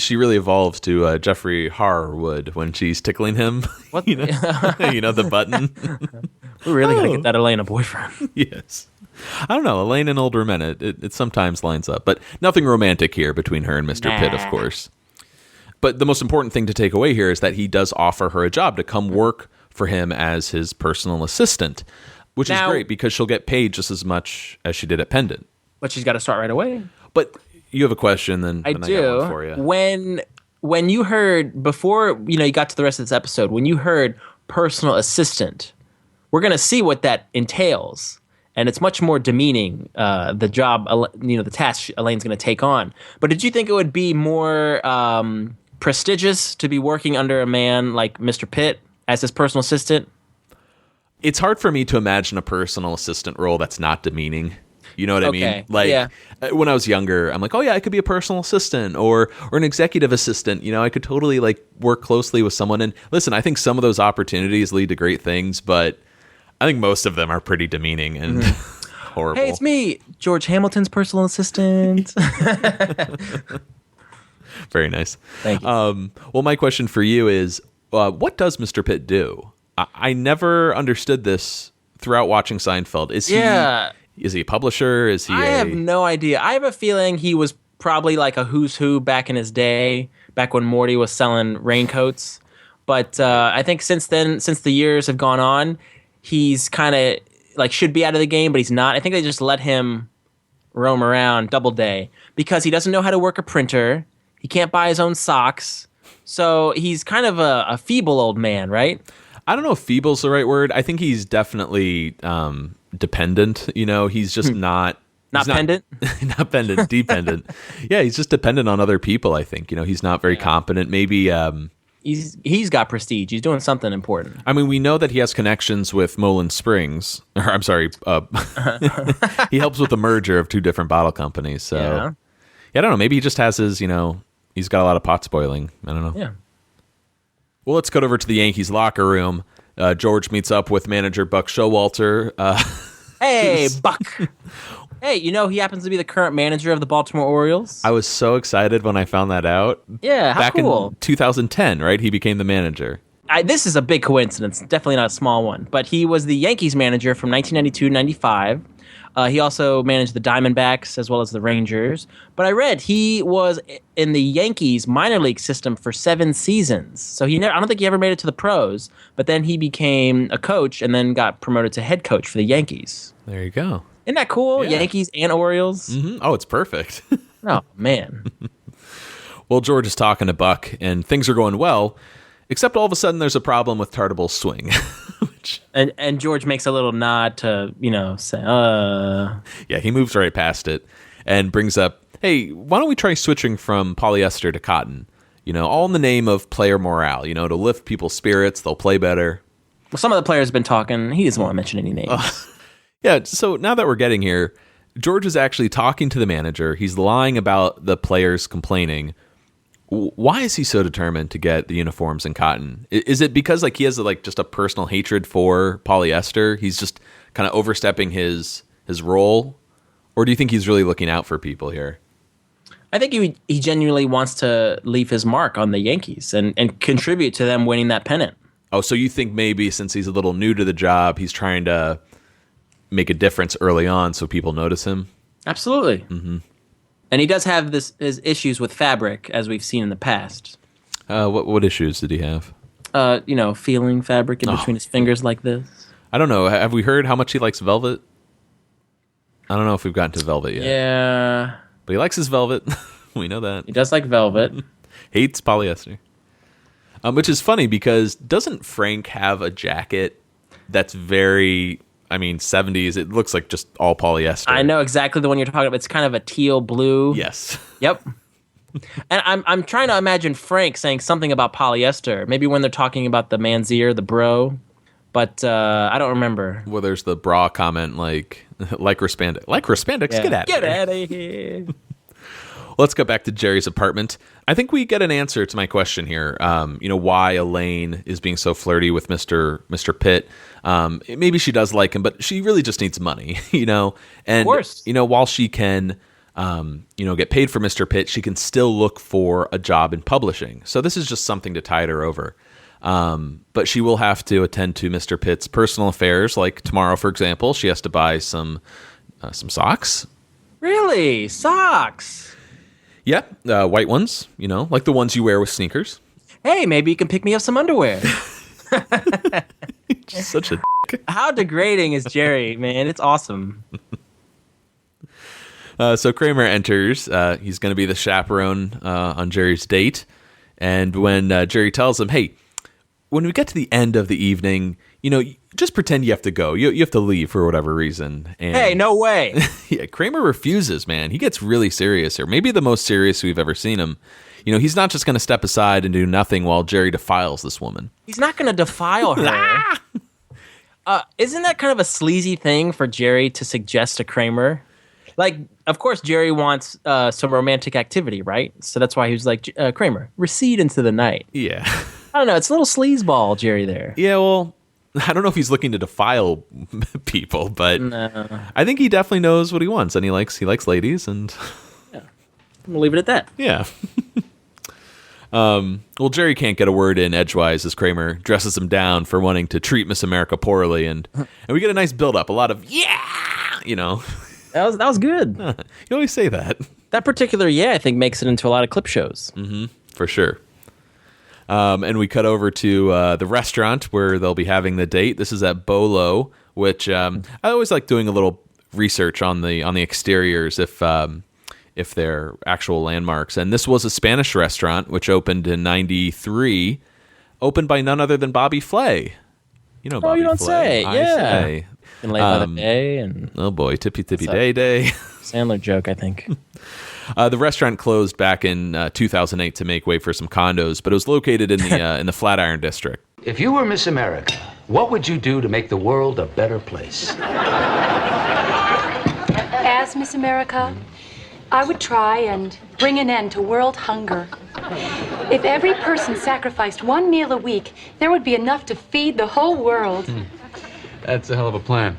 She really evolves to Jeffrey Harwood when she's tickling him. What? The button. We're really going to get that Elaine a boyfriend. Yes. I don't know. Elaine and older men, it sometimes lines up. But nothing romantic here between her and Mr. Pitt, of course. But the most important thing to take away here is that he does offer her a job to come work for him as his personal assistant, which is great because she'll get paid just as much as she did at Pendant. But she's got to start right away. But you have a question, then I do. I got one for you. When you heard, before you got to the rest of this episode, when you heard personal assistant, we're going to see what that entails. and it's much more demeaning, the job, the task Elaine's going to take on. But did you think it would be more prestigious to be working under a man like Mr. Pitt as his personal assistant? It's hard for me to imagine a personal assistant role that's not demeaning. You know what I mean? Like when I was younger, I'm like, oh yeah, I could be a personal assistant or an executive assistant. You know, I could totally like work closely with someone. And listen, I think some of those opportunities lead to great things, but I think most of them are pretty demeaning and horrible. Hey, it's me, George Hamilton's personal assistant. Very nice. Thank you. Well, my question for you is, what does Mr. Pitt do? I never understood this throughout watching Seinfeld. Is he a publisher? I have no idea. I have a feeling he was probably like a who's who back in his day, back when Morty was selling raincoats. But I think since then, since the years have gone on, he's kind of like should be out of the game, but he's not. I think they just let him roam around Doubleday because he doesn't know how to work a printer. He can't buy his own socks. So he's kind of a feeble old man, right? I don't know if feeble's the right word. I think he's definitely dependent. You know, he's just not pendant? Not pendant, dependent. Yeah, he's just dependent on other people, I think. You know, he's not very competent. Maybe he's got prestige. He's doing something important. I mean, we know that he has connections with Moulin Springs. Or I'm sorry, he helps with the merger of two different bottle companies. So yeah, I don't know. Maybe he just has his, he's got a lot of pots boiling. I don't know. Yeah. Well, let's cut over to the Yankees locker room. George meets up with manager Buck Showalter. Hey, Buck. Hey, he happens to be the current manager of the Baltimore Orioles. I was so excited when I found that out. Yeah, how cool. Back in 2010, right? He became the manager. This is a big coincidence. Definitely not a small one. But he was the Yankees manager from 1992-95. He also managed the Diamondbacks as well as the Rangers. But I read he was in the Yankees minor league system for 7 seasons. So I don't think he ever made it to the pros. But then he became a coach and then got promoted to head coach for the Yankees. There you go. Isn't that cool? Yeah. Yankees and Orioles. Mm-hmm. Oh, it's perfect. Oh, man. Well, George is talking to Buck, and things are going well, except all of a sudden there's a problem with Tartable's swing. And George makes a little nod to, say, Yeah, he moves right past it and brings up, hey, why don't we try switching from polyester to cotton? All in the name of player morale, to lift people's spirits, they'll play better. Well, some of the players have been talking. He doesn't want to mention any names. Yeah, so now that we're getting here, George is actually talking to the manager. He's lying about the players complaining. Why is he so determined to get the uniforms in cotton? Is it because he has just a personal hatred for polyester? He's just kind of overstepping his role? Or do you think he's really looking out for people here? I think he genuinely wants to leave his mark on the Yankees and contribute to them winning that pennant. Oh, so you think maybe since he's a little new to the job, he's trying to make a difference early on so people notice him? Absolutely. Mm-hmm. And he does have his issues with fabric, as we've seen in the past. What issues did he have? Feeling fabric in between his fingers like this. I don't know. Have we heard how much he likes velvet? I don't know if we've gotten to velvet yet. Yeah. But he likes his velvet. We know that. He does like velvet. Hates polyester. Which is funny because doesn't Frank have a jacket that's very... 70s, it looks like just all polyester. I know exactly the one you're talking about. It's kind of a teal blue. Yes. Yep. And I'm trying to imagine Frank saying something about polyester. Maybe when they're talking about the man's ear, the bro. But I don't remember. Well, there's the bra comment like spandex. Spandex, yeah. Get out of here. Let's go back to Jerry's apartment. I think we get an answer to my question here. Why Elaine is being so flirty with Mr. Pitt. Maybe she does like him, but she really just needs money, And, of course. While she can, get paid for Mr. Pitt, she can still look for a job in publishing. So this is just something to tide her over. But she will have to attend to Mr. Pitt's personal affairs. Like tomorrow, for example, she has to buy some socks. Really? Socks? Yeah, white ones, like the ones you wear with sneakers. Hey, maybe you can pick me up some underwear. Such a dick. How degrading is Jerry, man? It's awesome. So Kramer enters. He's going to be the chaperone on Jerry's date. And when Jerry tells him, hey, when we get to the end of the evening, just pretend you have to go. You have to leave for whatever reason. And Hey, no way. yeah, Kramer refuses, man. He gets really serious here. Maybe the most serious we've ever seen him. He's not just going to step aside and do nothing while Jerry defiles this woman. He's not going to defile her. Isn't that kind of a sleazy thing for Jerry to suggest to Kramer? Like, of course, Jerry wants some romantic activity, right? So that's why he was like, Kramer, recede into the night. Yeah. I don't know. It's a little sleazeball, Jerry, there. Yeah, well, I don't know if he's looking to defile people, but No. I think he definitely knows what he wants, and he likes ladies, and I'm going to leave it at that. yeah. Well, Jerry can't get a word in edgewise as Kramer dresses him down for wanting to treat Miss America poorly, and we get a nice build-up, a lot of, yeah, That was good. You always say that. That particular I think makes it into a lot of clip shows. For sure. And we cut over to the restaurant where they'll be having the date. This is at Bolo, which I always like doing a little research on the exteriors if they're actual landmarks. And this was a Spanish restaurant which opened in '93, opened by none other than Bobby Flay. Bobby you don't Flay. say. I Yeah. say. And Late by the Day and Oh boy, Tippy Day Day. Sandler joke, I think. The restaurant closed back in 2008 to make way for some condos, but it was located in the Flatiron district. If you were Miss America, what would you do to make the world a better place? As Miss America, I would try and bring an end to world hunger. If every person sacrificed one meal a week, there would be enough to feed the whole world. That's a hell of a plan.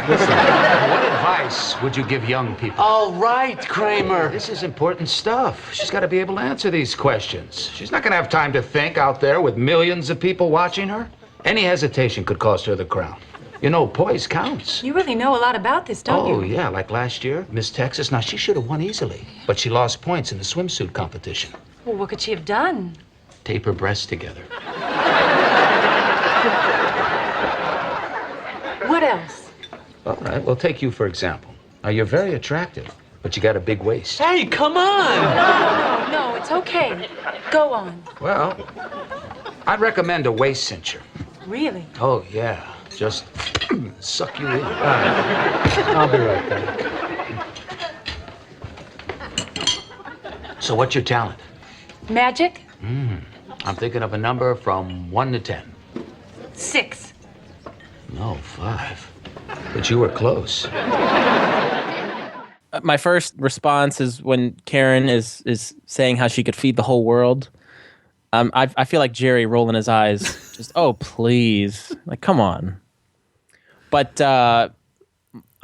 Listen, what advice would you give young people? All right, Kramer. This is important stuff. She's got to be able to answer these questions. She's not going to have time to think out there with millions of people watching her. Any hesitation could cost her the crown. Poise counts. You really know a lot about this, don't you? Oh, yeah, like last year, Miss Texas. Now, she should have won easily, but she lost points in the swimsuit competition. Well, what could she have done? Tape her breasts together. What else? All right, well, take you for example. Now, you're very attractive, but you got a big waist. Hey, come on. No, it's okay. Go on. Well, I'd recommend a waist cincher. Really? Oh, yeah. Just suck you in. I'll be right back. So what's your talent? Magic? I'm thinking of a number from 1 to 10. 6. No, 5. But you were close. My first response is when Karen is saying how she could feed the whole world. I feel like Jerry rolling his eyes. Just, oh, please. Like, come on. But I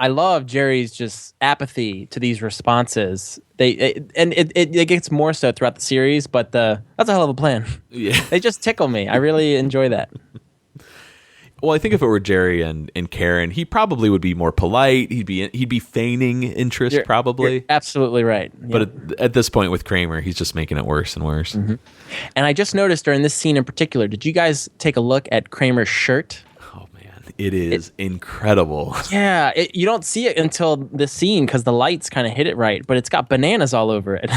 love Jerry's just apathy to these responses. It gets more so throughout the series, but that's a hell of a plan. Yeah. They just tickle me. I really enjoy that. Well, I think if it were Jerry and Karen, he probably would be more polite. He'd be feigning interest, probably. You're absolutely right. But at this point with Kramer, he's just making it worse and worse. Mm-hmm. And I just noticed during this scene in particular, did you guys take a look at Kramer's shirt? Oh, man. It is incredible. Yeah. You don't see it until this scene because the lights kind of hit it right, but it's got bananas all over it.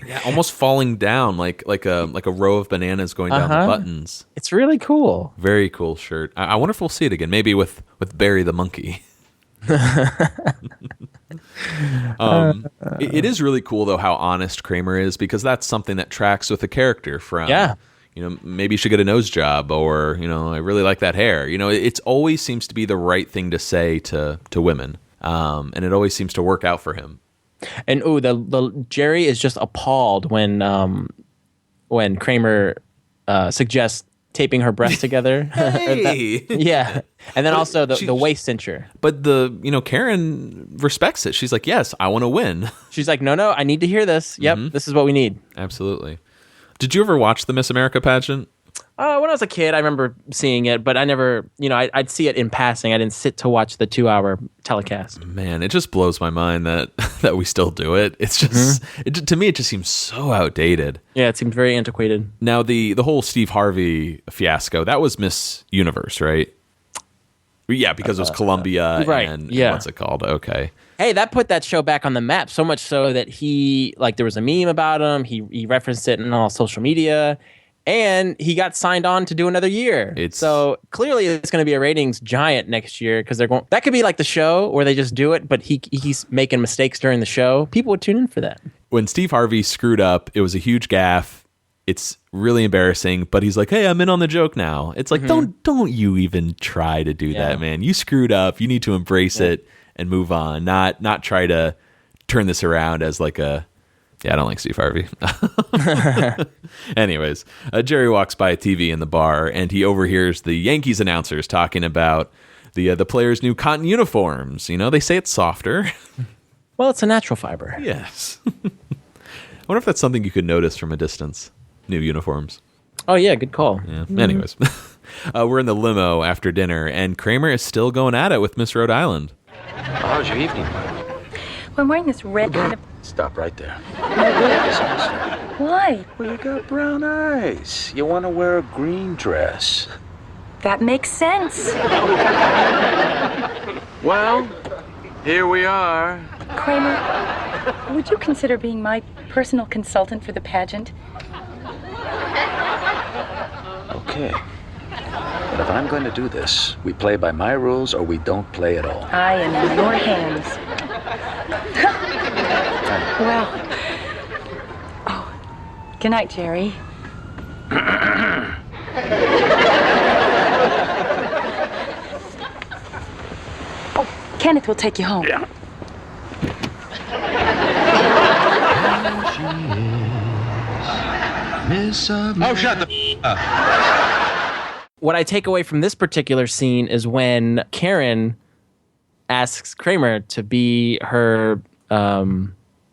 Yeah, almost falling down like a row of bananas going down the buttons. It's really cool. Very cool shirt. I wonder if we'll see it again. Maybe with Barry the monkey. It is really cool though how honest Kramer is, because that's something that tracks with the character from. Yeah. Maybe you should get a nose job, or I really like that hair. It always seems to be the right thing to say to women, and it always seems to work out for him. And the Jerry is just appalled when Kramer suggests taping her breasts together. Hey! Yeah, and then also the waist cincher. But Karen respects it. She's like, yes, I want to win. She's like, no, I need to hear this. Yep, This is what we need. Absolutely. Did you ever watch the Miss America pageant? When I was a kid, I remember seeing it, but I never, I'd see it in passing. I didn't sit to watch the 2-hour telecast. Man, it just blows my mind that we still do it. It's just, to me, it just seems so outdated. Yeah, it seems very antiquated. Now, the whole Steve Harvey fiasco, that was Miss Universe, right? Yeah, because it was Columbia right, and yeah. What's it called? Okay. Hey, that put that show back on the map, so much so that there was a meme about him. He referenced it in all social media. And he got signed on to do another year. So clearly it's going to be a ratings giant next year because they're going. That could be like the show where they just do it, but he's making mistakes during the show. People would tune in for that. When Steve Harvey screwed up, it was a huge gaffe. It's really embarrassing, but he's like, "Hey, I'm in on the joke now." It's like, don't you even try to do that, man. You screwed up. You need to embrace it and move on. Not try to turn this around as like a. Yeah, I don't like Steve Harvey. Anyways, Jerry walks by a TV in the bar, and he overhears the Yankees announcers talking about the players' new cotton uniforms. You know, they say it's softer. Well, it's a natural fiber. Yes. I wonder if that's something you could notice from a distance. New uniforms. Oh, yeah, good call. Yeah. Anyways, we're in the limo after dinner, and Kramer is still going at it with Miss Rhode Island. How's your evening? Well, I'm wearing this red kind of... Stop right there. Why? Well, you got brown eyes. You want to wear a green dress. That makes sense. Well, here we are. Kramer, would you consider being my personal consultant for the pageant? Okay. But if I'm going to do this, we play by my rules or we don't play at all. I am in your hands. Well. Oh. Good night, Jerry. Oh, Kenneth will take you home. Yeah. Oh, shut the up. What I take away from this particular scene is when Karen asks Kramer to be her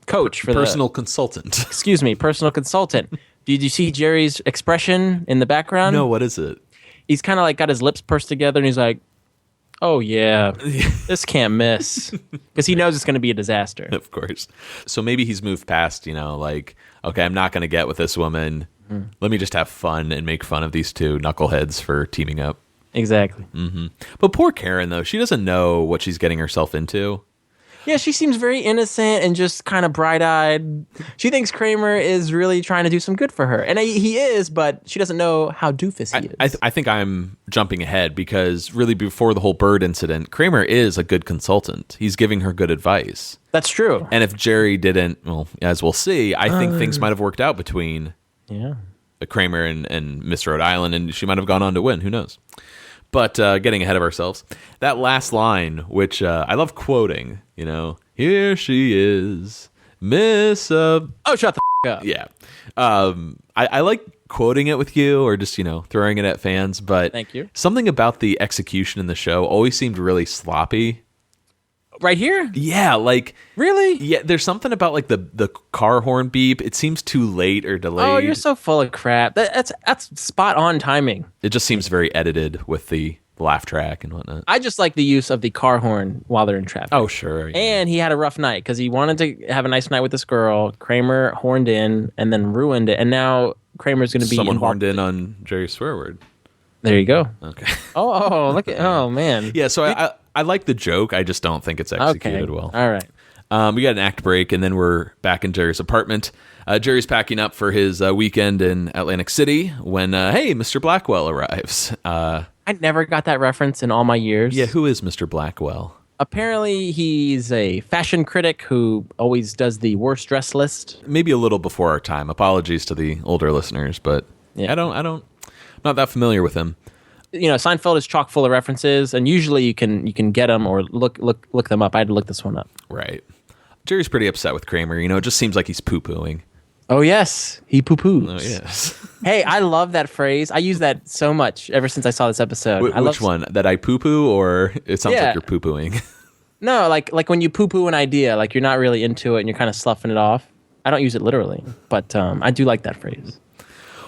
coach for personal consultant. Excuse me, personal consultant. Did you see Jerry's expression in the background? No, what is it? He's kind of like got his lips pursed together and he's like, oh yeah, this can't miss. Because he knows it's going to be a disaster. Of course. So maybe he's moved past, like, okay, I'm not going to get with this woman. Let me just have fun and make fun of these two knuckleheads for teaming up. Exactly. Mm-hmm. But poor Karen, though, she doesn't know what she's getting herself into. Yeah, she seems very innocent and just kind of bright-eyed. She thinks Kramer is really trying to do some good for her. And he is, but she doesn't know how doofus he is. I think I'm jumping ahead because really before the whole bird incident, Kramer is a good consultant. He's giving her good advice. That's true. And if Jerry didn't, well, as we'll see, I think things might have worked out between Kramer and Miss Rhode Island, and she might have gone on to win. Who knows? But getting ahead of ourselves, that last line, which I love quoting, here she is, Miss... oh, shut the up. Yeah. I like quoting it with you or just, throwing it at fans, but thank you. Something about the execution in the show always seemed really sloppy. Right here? Yeah, like... Really? Yeah, there's something about like the car horn beep. It seems too late or delayed. Oh, you're so full of crap. That's spot on timing. It just seems very edited with the laugh track and whatnot. I just like the use of the car horn while they're in traffic. Oh, sure. Yeah. And he had a rough night because he wanted to have a nice night with this girl. Kramer horned in and then ruined it. And now Kramer's going to be... Someone horned in on Jerry's swear word. There you go. Okay. Oh, look at... Oh, man. Yeah, so I like the joke. I just don't think it's executed well. All right. We got an act break, and then we're back in Jerry's apartment. Jerry's packing up for his weekend in Atlantic City when, hey, Mr. Blackwell arrives. I never got that reference in all my years. Yeah, who is Mr. Blackwell? Apparently, he's a fashion critic who always does the worst dress list. Maybe a little before our time. Apologies to the older listeners, but yeah. I'm not that familiar with him. Seinfeld is chock full of references, and usually you can get them or look them up. I had to look this one up. Right. Jerry's pretty upset with Kramer. It just seems like he's poo-pooing. Oh, yes. He poo-poos. Oh, yes. Hey, I love that phrase. I use that so much ever since I saw this episode. Which one? That I poo-poo, or it sounds like you're poo-pooing? No, like when you poo-poo an idea, like you're not really into it and you're kind of sloughing it off. I don't use it literally, but I do like that phrase.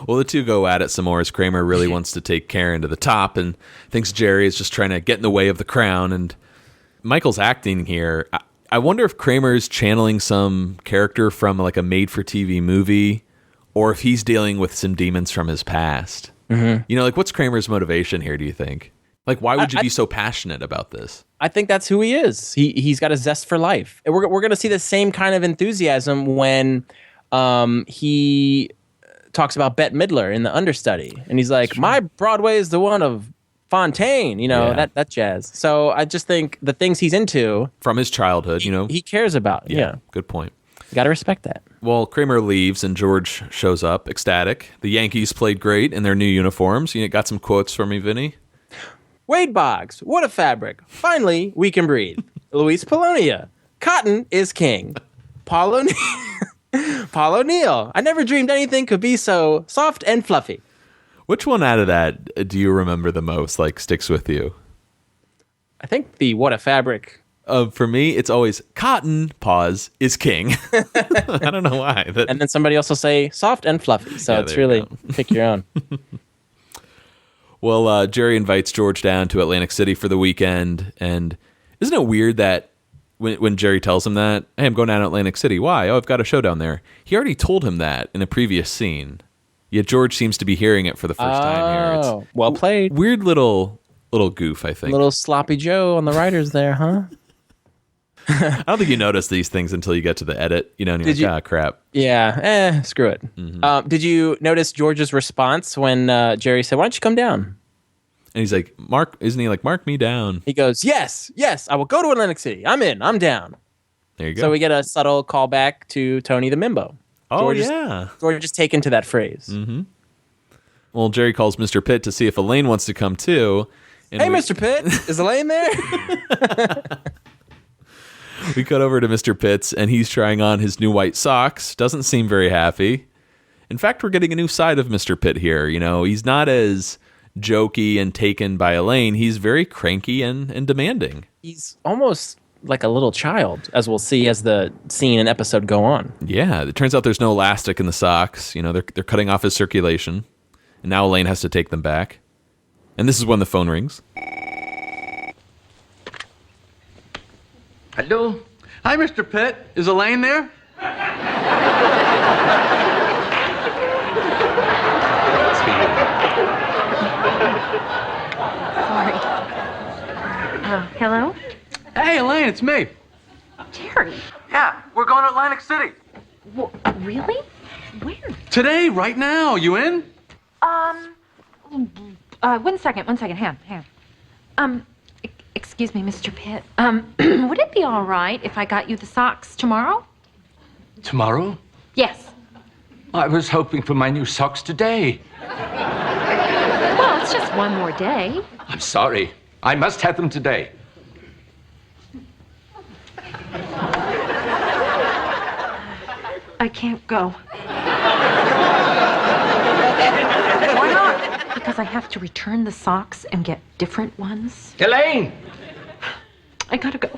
Well, the two go at it some more as Kramer really wants to take Karen to the top and thinks Jerry is just trying to get in the way of the crown. And Michael's acting here. I wonder if Kramer's channeling some character from like a made-for-TV movie, or if he's dealing with some demons from his past. Mm-hmm. What's Kramer's motivation here, do you think? Like, why would you be so passionate about this? I think that's who he is. He's got a zest for life. And we're going to see the same kind of enthusiasm when he talks about Bette Midler in the understudy, and he's like, my Broadway is the one of Fontaine, that jazz. So I just think the things he's into from his childhood, he cares about. Yeah. Good point. You got to respect that. Well, Kramer leaves and George shows up, ecstatic. The Yankees played great in their new uniforms. You got some quotes for me, Vinny? Wade Boggs, what a fabric. Finally, we can breathe. Luis Polonia, cotton is king. Paul O'Neill, I never dreamed anything could be so soft and fluffy. Which one out of that do you remember the most, sticks with you? I think the what a fabric. For me, it's always cotton, pause, is king. I don't know why. And then somebody else will say soft and fluffy. So it's really pick your own. Well, Jerry invites George down to Atlantic City for the weekend. And isn't it weird that when Jerry tells him that, hey, I'm going down to Atlantic City. Why? Oh, I've got a show down there. He already told him that in a previous scene. Yet George seems to be hearing it for the first time here. It's well played. Weird little goof, I think. Little sloppy Joe on the writers there, huh? I don't think you notice these things until you get to the edit, and you're like, crap. Yeah, screw it. Mm-hmm. Did you notice George's response when Jerry said, why don't you come down? And he's like, mark me down? He goes, yes, I will go to Atlantic City. I'm in, I'm down. There you go. So we get a subtle callback to Tony the Mimbo. Oh, George is taken to that phrase. Mm-hmm. Well, Jerry calls Mr. Pitt to see if Elaine wants to come too. Hey, Mr. Pitt, is Elaine there? We cut over to Mr. Pitt's, and he's trying on his new white socks. Doesn't seem very happy. In fact, we're getting a new side of Mr. Pitt here. He's not as jokey and taken by Elaine. He's very cranky and demanding. He's almost like a little child, as we'll see as the scene and episode go on. Yeah, it turns out there's no elastic in the socks. They're cutting off his circulation, and now Elaine has to take them back. And this is when the phone rings. Hello? Hi, Mr. Pitt. Is Elaine there? Sorry. Hello? Hey, Elaine, it's me. Jerry. Yeah, we're going to Atlantic City. Really? Where? Today, right now. You in? One second. Hang on. Excuse me, Mr. Pitt. Would it be all right if I got you the socks tomorrow? Tomorrow? Yes. I was hoping for my new socks today. Well, it's just one more day. I'm sorry. I must have them today. I can't go. Why not? Because I have to return the socks and get different ones. Elaine! I gotta go.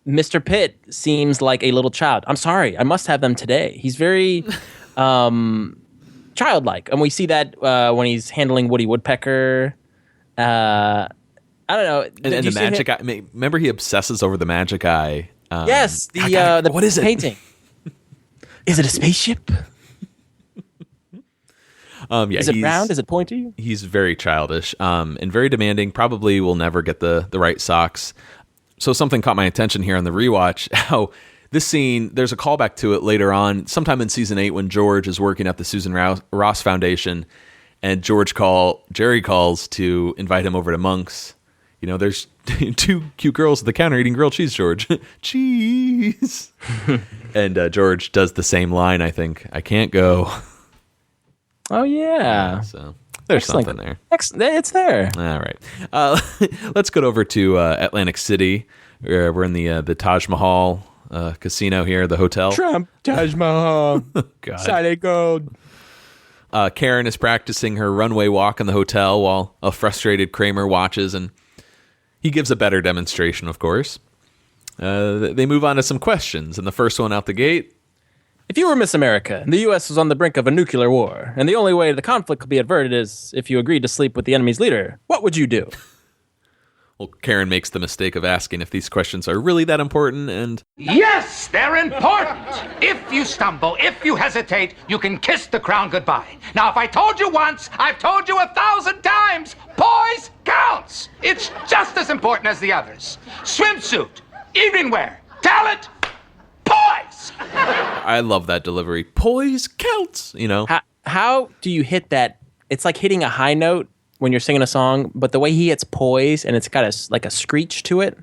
Mr. Pitt seems like a little child. I'm sorry, I must have them today. He's very childlike. And we see that when he's handling Woody Woodpecker. I don't know. And the magic eye. Remember, he obsesses over the magic eye. Yes, the what is it? Painting. Is it a spaceship? Is it round? Is it pointy? He's very childish and very demanding. Probably will never get the right socks. So something caught my attention here on the rewatch. How this scene, there's a callback to it later on, sometime in season 8 when George is working at the Susan Ross Foundation, and Jerry calls to invite him over to Monk's. There's 2 cute girls at the counter eating grilled cheese, George. Cheese. And George does the same line, I think. I can't go. Oh, yeah. So there's something there. It's there. All right. Let's go over to Atlantic City. We're in the Taj Mahal casino here, the hotel. Trump, Taj Mahal. God. Solid gold. Karen is practicing her runway walk in the hotel while a frustrated Kramer watches, and he gives a better demonstration, of course. They move on to some questions, and the first one out the gate. If you were Miss America and the U.S. was on the brink of a nuclear war, and the only way the conflict could be averted is if you agreed to sleep with the enemy's leader, what would you do? Well, Karen makes the mistake of asking if these questions are really that important, and... Yes, they're important! If you stumble, if you hesitate, you can kiss the crown goodbye. Now, if I told you once, I've told you 1,000 times! Poise counts! It's just as important as the others. Swimsuit, evening wear, talent, poise! I love that delivery. Poise counts, you know. How do you hit that? It's like hitting a high note when you're singing a song, but the way he hits poise and it's got a screech to it.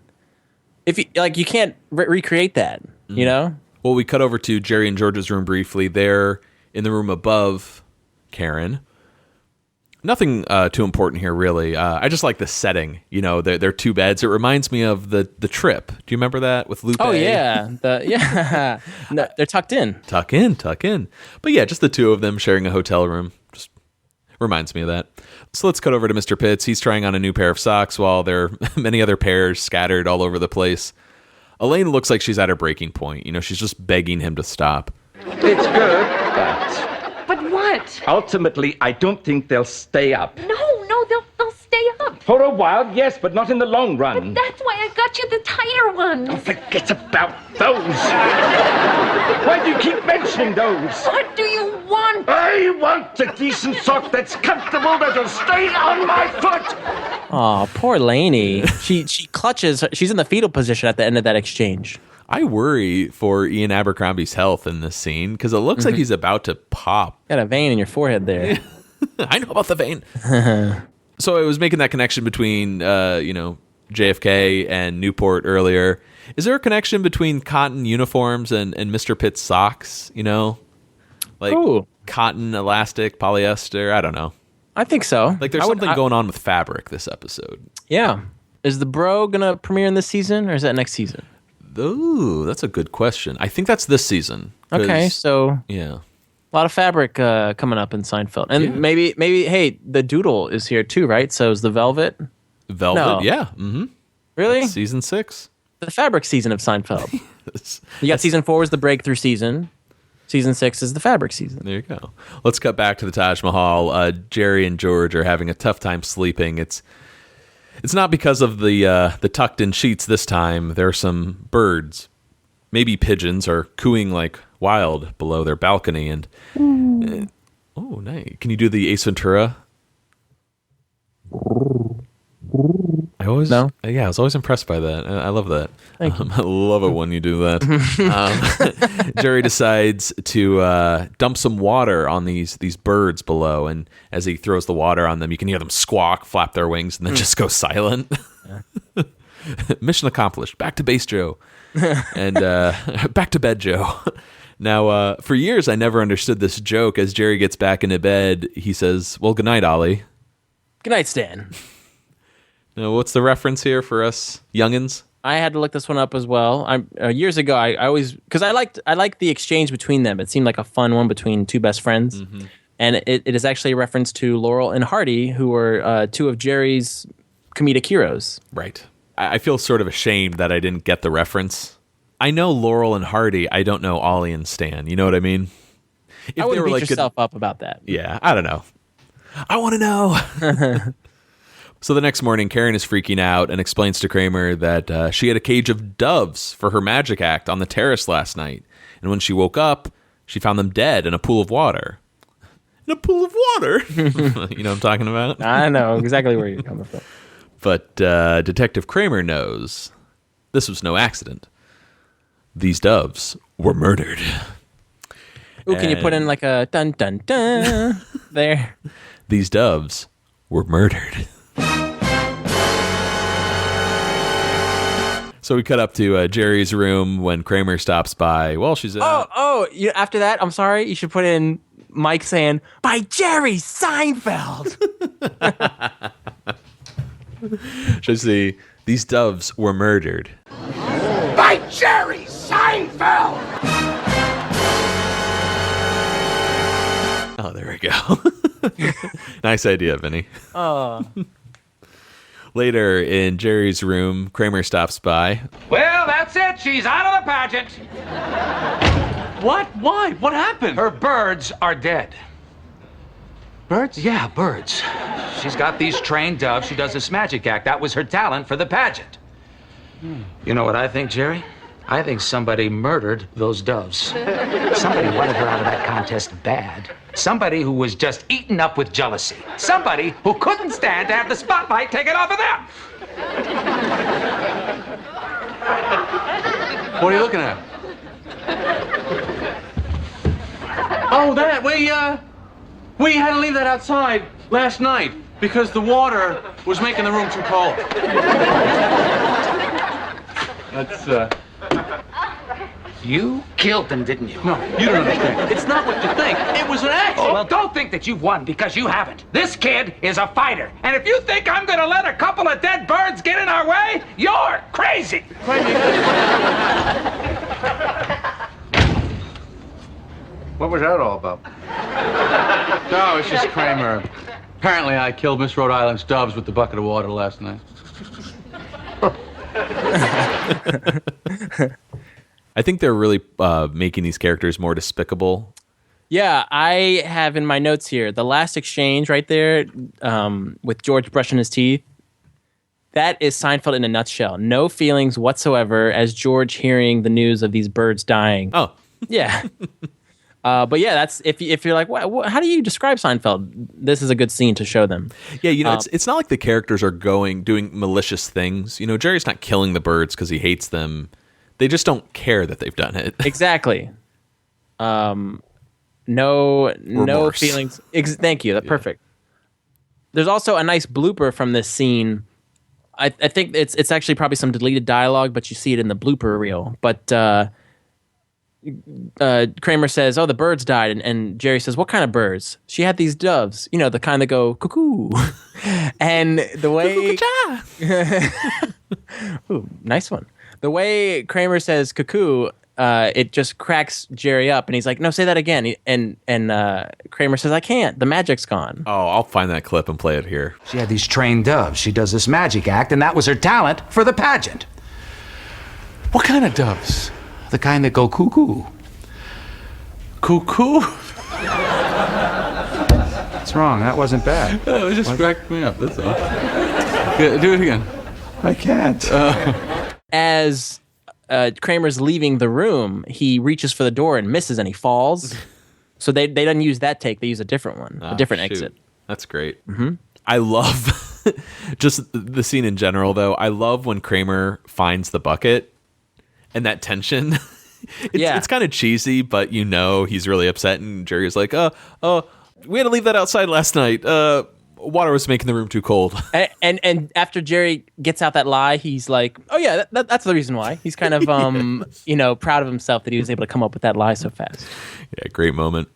If you can't recreate that, you know. Well, we cut over to Jerry and George's room briefly. They're in the room above Karen. Nothing too important here, really. I just like the setting. You know, they're two beds. It reminds me of the Trip. Do you remember that with Lupe? Oh yeah, no, they're tucked in. Tuck in. But yeah, just the two of them sharing a hotel room. Just reminds me of that. So let's cut over to Mr. Pitts. He's trying on a new pair of socks while there are many other pairs scattered all over the place. Elaine looks like she's at her breaking point. You know, she's just begging him to stop. It's good, but But what? ultimately, I don't think they'll stay up. No, they'll stay up. For a while, yes, but not in the long run. That's why I got you the tighter ones. Forget about those. Why do you keep mentioning those? What do you want? I want a decent sock that's comfortable, that'll stay on my foot. Oh, poor Lainey. She clutches. She's in the fetal position at the end of that exchange. I worry for Ian Abercrombie's health in this scene because it looks like he's about to pop. Got a vein in your forehead there. I know about the vein. So I was making that connection between, JFK and Newport earlier. Is there a connection between cotton uniforms and Mr. Pitt's socks? You know, like cotton, elastic, polyester. I don't know. I think so. Like there's something going on with fabric this episode. Yeah. Is the Bro gonna premiere in this season or is that next season? Ooh, that's a good question. I think that's this season. Okay, so yeah, a lot of fabric coming up in Seinfeld, and maybe hey, the Doodle is here too, right? So is the Velvet? No. Yeah. Mm-hmm. Really? That's season 6. The fabric season of Seinfeld. You got season 4 is the breakthrough season. Season 6 is the fabric season. There you go. Let's cut back to the Taj Mahal. Jerry and George are having a tough time sleeping. It's not because of the tucked-in sheets this time. There are some birds, maybe pigeons, are cooing like wild below their balcony. And oh, nice! Can you do the Ace Ventura? I was always impressed by that. I love that. I love it when you do that. Jerry decides to dump some water on these birds below, and as he throws the water on them, you can hear them squawk, flap their wings, and then just go silent. Mission accomplished. Back to base, Joe, and back to bed, Joe. Now, for years, I never understood this joke. As Jerry gets back into bed, he says, "Well, good night, Ollie." Good night, Stan. Now, what's the reference here for us youngins? I had to look this one up as well. Years ago, I always, because I liked the exchange between them. It seemed like a fun one between two best friends, and it is actually a reference to Laurel and Hardy, who were two of Jerry's comedic heroes. Right. I feel sort of ashamed that I didn't get the reference. I know Laurel and Hardy. I don't know Ollie and Stan. You know what I mean? If I wouldn't beat yourself up about that. Yeah, I don't know. I want to know. So the next morning, Karen is freaking out and explains to Kramer that she had a cage of doves for her magic act on the terrace last night. And when she woke up, she found them dead in a pool of water. In a pool of water? You know what I'm talking about? I know exactly where you're coming from. But Detective Kramer knows this was no accident. These doves were murdered. Ooh, can you put in like a dun dun dun there? These doves were murdered. So we cut up to Jerry's room when Kramer stops by. Well, she's out. After that, I'm sorry, you should put in Mike saying, "By Jerry Seinfeld." Should see, these doves were murdered. By Jerry Seinfeld! Oh, there we go. Nice idea, Vinny. Oh. Later, in Jerry's room, Kramer stops by. Well, that's it. She's out of the pageant. What? Why? What happened? Her birds are dead. Birds? Yeah, birds. She's got these trained doves. She does this magic act. That was her talent for the pageant. You know what I think, Jerry? I think somebody murdered those doves. Somebody wanted her out of that contest bad. Somebody who was just eaten up with jealousy. Somebody who couldn't stand to have the spotlight taken off of them. What are you looking at? Oh, that we had to leave that outside last night because the water was making the room too cold. That's You killed them, didn't you? no, you don't understand. It's not what you think. It was an accident. Well, don't think that you've won because you haven't. This kid is a fighter. And if you think I'm going to let a couple of dead birds get in our way, you're crazy. What was that all about? No, it's just Kramer. Apparently, I killed Miss Rhode Island's doves with the bucket of water last night. I think they're really making these characters more despicable. Yeah, I have in my notes here the last exchange right there with George brushing his teeth. That is Seinfeld in a nutshell. No feelings whatsoever as George hearing the news of these birds dying. Oh, yeah. But yeah, that's if you're like, how do you describe Seinfeld? This is a good scene to show them. yeah. You know, it's not like the characters are doing malicious things. You know, Jerry's not killing the birds because he hates them. They just don't care that they've done it. Exactly. No Remorse. feelings. Thank you. That's perfect. There's also a nice blooper from this scene. I think it's actually probably some deleted dialogue, but you see it in the blooper reel. But Kramer says, "Oh, the birds died," and Jerry says, "What kind of birds?" "She had these doves, you know, the kind that go cuckoo." And the way, ooh, nice one. The way Kramer says cuckoo, it just cracks Jerry up, and he's like, "No, say that again." And Kramer says, "I can't. The magic's gone." Oh, I'll find that clip and play it here. She had these trained doves. She does this magic act, and that was her talent for the pageant. What kind of doves? The kind that go cuckoo. Cuckoo? What's wrong? That wasn't bad. Oh, it just cracked me up, that's all. Yeah, do it again. I can't. As Kramer's leaving the room, he reaches for the door and misses, and he falls. So they didn't use that take; they use a different one, a different exit. That's great. Mm-hmm. I love just the scene in general, though. I love when Kramer finds the bucket and that tension. It's kind of cheesy, but you know he's really upset, and Jerry's like, we had to leave that outside last night. Water was making the room too cold." And after Jerry gets out that lie, he's like, "Oh yeah, that's the reason why." He's kind of proud of himself that he was able to come up with that lie so fast. Yeah, great moment.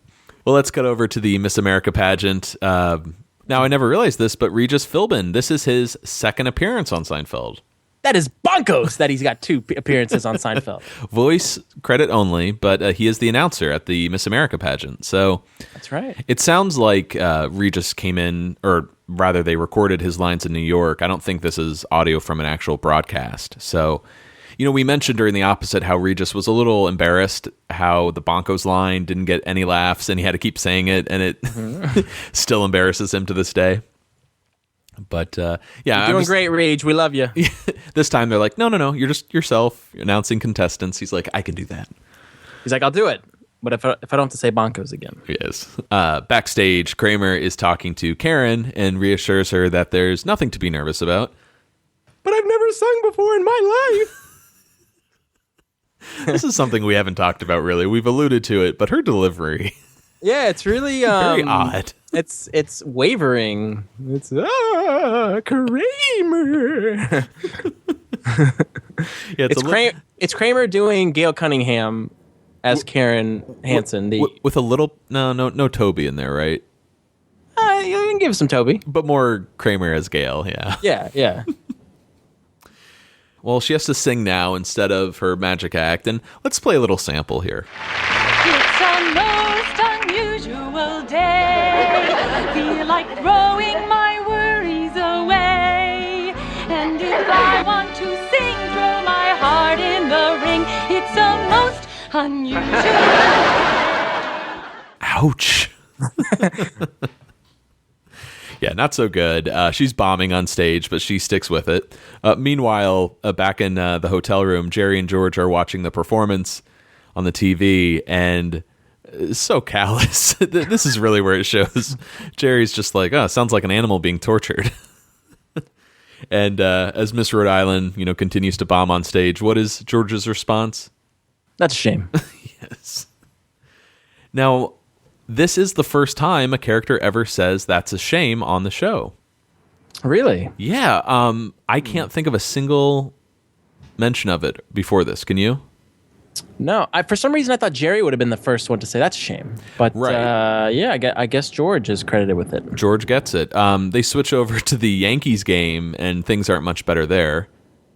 Well, let's cut over to the Miss America pageant. Now, I never realized this, but Regis Philbin, this is his second appearance on Seinfeld. That is bonkers that he's got 2 appearances on Seinfeld. Voice credit only, but he is the announcer at the Miss America pageant. So that's right. It sounds like Regis came in, or rather they recorded his lines in New York. I don't think this is audio from an actual broadcast. So, you know, we mentioned during the opposite how Regis was a little embarrassed how the Bonkos line didn't get any laughs and he had to keep saying it, and it still embarrasses him to this day. But yeah, you're doing great, Rage. We love you. This time they're like, no, you're just yourself announcing contestants. He's like, I can do that. He's like, I'll do it, but if I don't have to say Bonkos again. Yes. Backstage, Kramer is talking to Karen and reassures her that there's nothing to be nervous about. But I've never sung before in my life. This is something we haven't talked about really. We've alluded to it, but her delivery. Yeah, it's really very odd. It's wavering. It's Kramer. Yeah, it's Kramer doing Gail Cunningham as Karen Hansen. With a little no Toby in there, right? You can give some Toby, but more Kramer as Gail. Yeah. Yeah. Well, she has to sing now instead of her magic act, and let's play a little sample here. It's a most unusual day. Feel like throwing my worries away. And if I want to sing, throw my heart in the ring. It's a most unusual day. Ouch. Yeah, not so good. She's bombing on stage, but she sticks with it. Meanwhile, back in the hotel room, Jerry and George are watching the performance on the TV, and so callous. This is really where it shows. Jerry's just like, sounds like an animal being tortured. And as Miss Rhode Island, continues to bomb on stage, what is George's response? That's a shame. Yes. Now, this is the first time a character ever says that's a shame on the show. Really? Yeah. I can't think of a single mention of it before this. Can you? No. For some reason, I thought Jerry would have been the first one to say that's a shame. But yeah, I guess George is credited with it. George gets it. They switch over to the Yankees game, and things aren't much better there.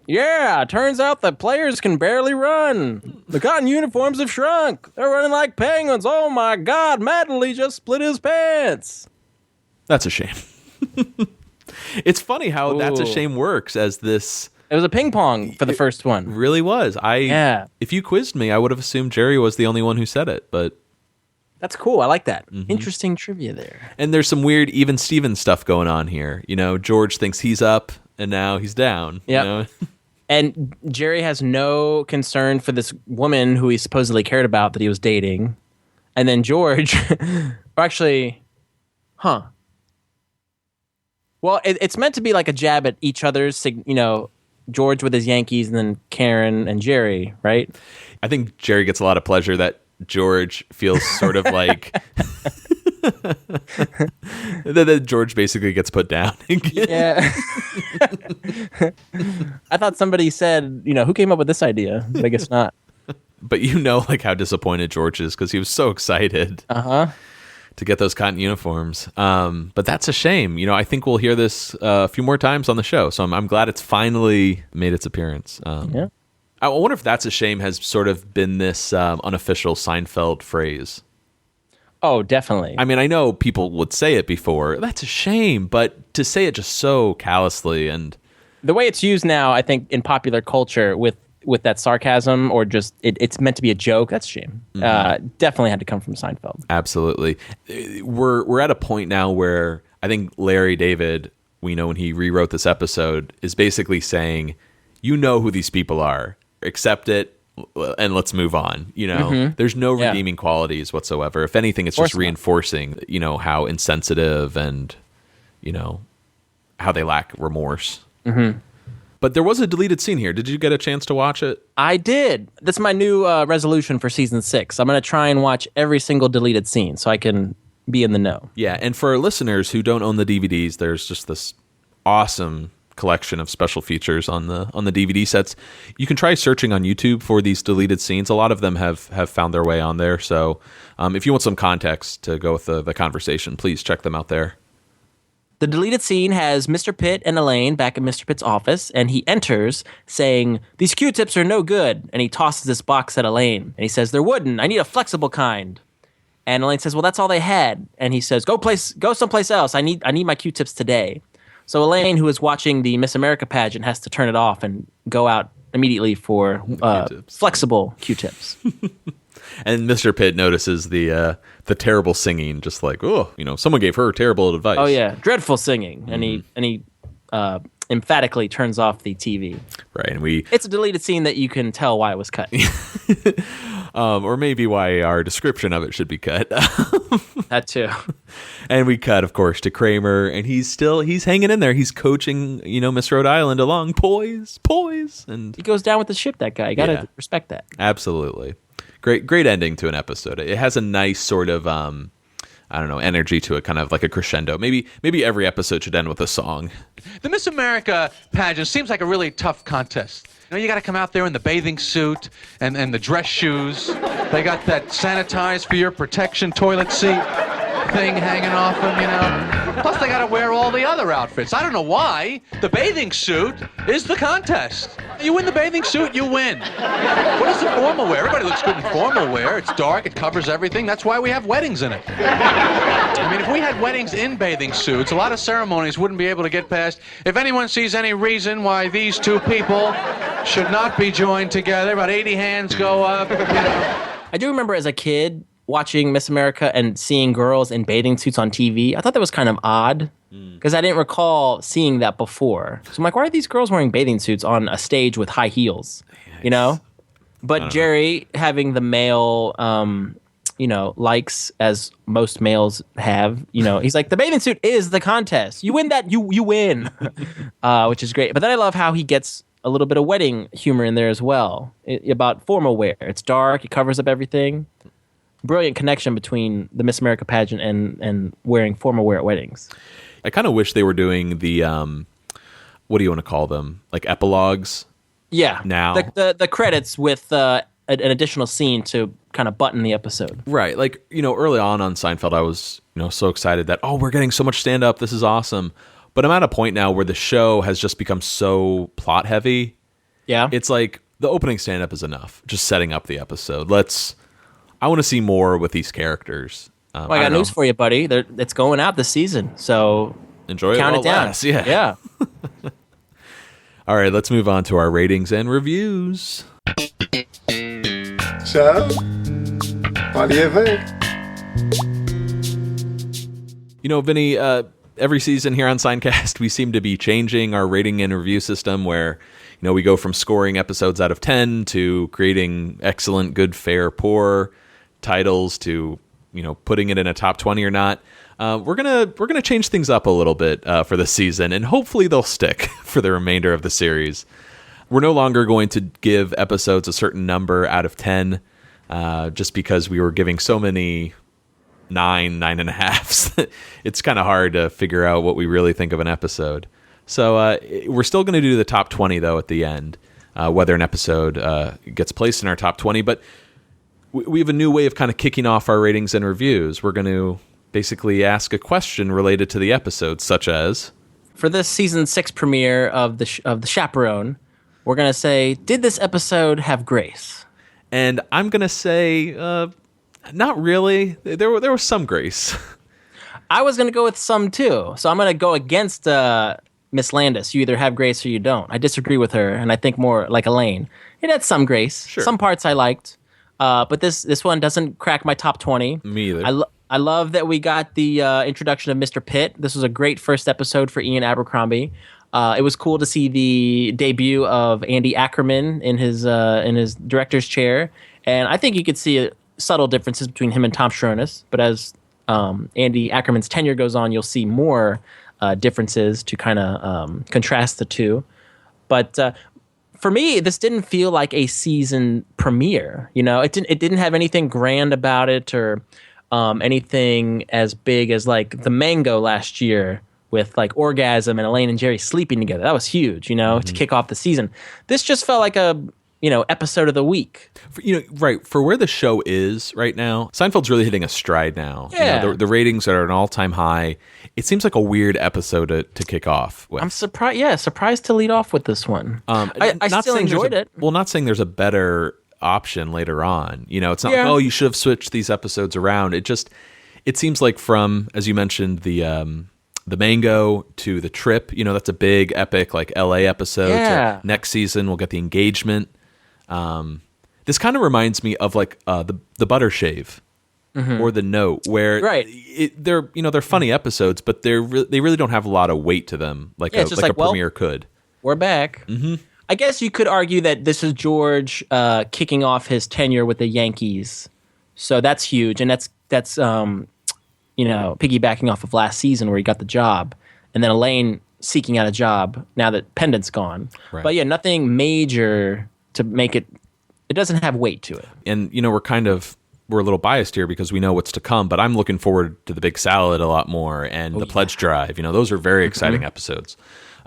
Yeah, turns out the players can barely run. The cotton uniforms have shrunk. They're running like penguins. Oh my God, Mattingly just split his pants. That's a shame. It's funny how that's a shame works as this. It was a ping pong for the first one. Really was. If you quizzed me, I would have assumed Jerry was the only one who said it, but. That's cool. I like that. Interesting trivia there. And there's some weird even Steven stuff going on here. You know, George thinks he's up and now he's down. Yeah. You know? And Jerry has no concern for this woman who he supposedly cared about that he was dating. And then George, well, it's meant to be like a jab at each other's, George with his Yankees and then Karen and Jerry, right? I think Jerry gets a lot of pleasure that George feels sort of like that George basically gets put down. Yeah. I thought somebody said, who came up with this idea? But I guess not. But like how disappointed George is because he was so excited to get those cotton uniforms. But that's a shame. I think we'll hear this a few more times on the show. So I'm glad it's finally made its appearance. Yeah. I wonder if that's a shame has sort of been this unofficial Seinfeld phrase. Oh, definitely. I mean, I know people would say it before. That's a shame, but to say it just so callously and the way it's used now, I think in popular culture with that sarcasm or just it's meant to be a joke. That's a shame. Definitely had to come from Seinfeld. Absolutely. We're at a point now where I think Larry David, when he rewrote this episode, is basically saying, who these people are. Accept it, and let's move on. There's no redeeming qualities whatsoever. If anything, it's just reinforcing, how insensitive and, how they lack remorse. Mm-hmm. But there was a deleted scene here. Did you get a chance to watch it? I did. That's my new resolution for season 6. I'm going to try and watch every single deleted scene so I can be in the know. Yeah, and for our listeners who don't own the DVDs, there's just this awesome collection of special features on the DVD sets. You can try searching on YouTube for these deleted scenes. A lot of them have found their way on there. So if you want some context to go with the conversation, please check them out there. The deleted scene has Mr. Pitt and Elaine back at Mr. Pitt's office, and he enters saying, "These Q-tips are no good." And he tosses this box at Elaine, and he says, "They're wooden. I need a flexible kind." And Elaine says, "Well, that's all they had." And he says, "Go someplace else. I need my Q-tips today." So Elaine, who is watching the Miss America pageant, has to turn it off and go out immediately for flexible Q-tips. And Mr. Pitt notices the terrible singing, just like, someone gave her terrible advice. Oh yeah, dreadful singing, and he emphatically turns off the TV. Right, and it's a deleted scene that you can tell why it was cut. Or maybe why our description of it should be cut. That too. And we cut, of course, to Kramer, and he's hanging in there. He's coaching, Miss Rhode Island along, poise, and he goes down with the ship. That guy, you gotta respect that. Absolutely, great ending to an episode. It has a nice sort of energy to it, kind of like a crescendo. Maybe every episode should end with a song. The Miss America pageant seems like a really tough contest. You got to come out there in the bathing suit and the dress shoes. They got that sanitized for your protection toilet seat thing hanging off them, Plus, they got to wear all the other outfits. I don't know why. The bathing suit is the contest. You win the bathing suit, you win. What is the formal wear? Everybody looks good in formal wear. It's dark, it covers everything. That's why we have weddings in it. I mean, if we had weddings in bathing suits, a lot of ceremonies wouldn't be able to get past. If anyone sees any reason why these two people should not be joined together, about 80 hands go up. I do remember as a kid watching Miss America and seeing girls in bathing suits on TV. I thought that was kind of odd because I didn't recall seeing that before. So I'm like, why are these girls wearing bathing suits on a stage with high heels? But Jerry, having the male, likes as most males have, he's like, the bathing suit is the contest. You win that, you win, which is great. But then I love how he gets a little bit of wedding humor in there as well about formal wear. It's dark, it covers up everything. brilliant connection between the Miss America pageant and wearing formal wear at weddings. I kind of wish they were doing the, what do you want to call them? Like epilogues? Yeah. Now? The credits with an additional scene to kind of button the episode. Right. Like, early on Seinfeld, I was, so excited that, we're getting so much stand-up. This is awesome. But I'm at a point now where the show has just become so plot-heavy. Yeah. It's like the opening stand-up is enough. Just setting up the episode. I want to see more with these characters. I got news for you, buddy. It's going out this season, so enjoy it. Count it down. Yeah. All right, let's move on to our ratings and reviews. So, what do you think? Vinny, every season here on Seincast, we seem to be changing our rating and review system where, we go from scoring episodes out of 10 to creating excellent, good, fair, poor titles to, putting it in a top 20 or not. We're gonna change things up a little bit for this season, and hopefully they'll stick for the remainder of the series. We're no longer going to give episodes a certain number out of 10, just because we were giving so many 9.5s. It's kind of hard to figure out what we really think of an episode. So we're still going to do the top 20 though at the end, whether an episode gets placed in our top 20. But we have a new way of kind of kicking off our ratings and reviews. We're going to basically ask a question related to the episode, such as, for this season 6 premiere of the Chaperone, we're going to say, did this episode have grace? And I'm going to say, not really. There was some grace. I was going to go with some too. So I'm going to go against Miss Landis. You either have grace or you don't. I disagree with her, and I think more like Elaine. It had some grace. Sure. Some parts I liked. But this one doesn't crack my top 20. Me either. I love that we got the introduction of Mr. Pitt. This was a great first episode for Ian Abercrombie. It was cool to see the debut of Andy Ackerman in his director's chair, and I think you could see subtle differences between him and Tom Schronis. But as Andy Ackerman's tenure goes on, you'll see more differences to kind of contrast the two. But for me, this didn't feel like a season premiere. It didn't have anything grand about it or anything as big as like the Mango last year with like Orgasm and Elaine and Jerry sleeping together. That was huge, to kick off the season. This just felt like a episode of the week. Right. For where the show is right now, Seinfeld's really hitting a stride now. Yeah. The ratings are at an all-time high. It seems like a weird episode to kick off with. I'm surprised. Yeah, surprised to lead off with this one. I still enjoyed it. Well, not saying there's a better option later on. It's not like, you should have switched these episodes around. It seems like from, as you mentioned, the Mango to the Trip, that's a big epic like LA episode. Yeah. Next season we'll get the Engagement. This kind of reminds me of like the Butter Shave or the Note, where they're funny episodes, but they really don't have a lot of weight to them, like a premiere could. We're back. Mm-hmm. I guess you could argue that this is George kicking off his tenure with the Yankees, so that's huge, and that's piggybacking off of last season where he got the job, and then Elaine seeking out a job now that Pendant's gone. Right. But yeah, nothing major to make it. It doesn't have weight to it. And we're a little biased here because we know what's to come, but I'm looking forward to the Big Salad a lot more and the Pledge Drive. Those are very exciting episodes.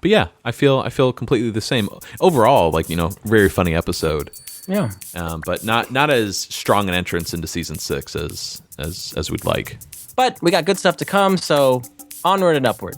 But yeah, I feel completely the same overall. Very funny episode. Yeah. But not as strong an entrance into season 6 as we'd like. But we got good stuff to come, so onward and upward.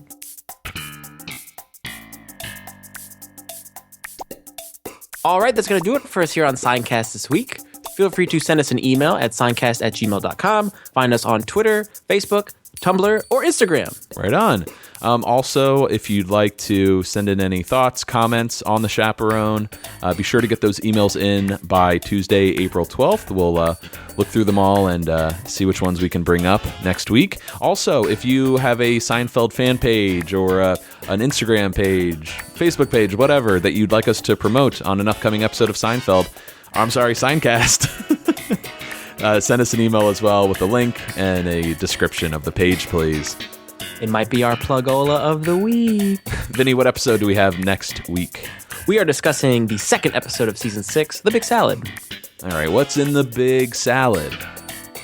All right, that's going to do it for us here on Seincast this week. Feel free to send us an email at seincast@gmail.com. Find us on Twitter, Facebook, Tumblr, or Instagram. Right on. Also, if you'd like to send in any thoughts, comments on the Chaperone, be sure to get those emails in by Tuesday, April 12th. We'll look through them all and see which ones we can bring up next week. Also, if you have a Seinfeld fan page or an Instagram page, Facebook page, whatever, that you'd like us to promote on an upcoming episode of Seinfeld, Seincast, send us an email as well with a link and a description of the page, please. It might be our plugola of the week. Vinny, what episode do we have next week? We are discussing the second episode of season 6, The Big Salad. All right, what's in the Big Salad?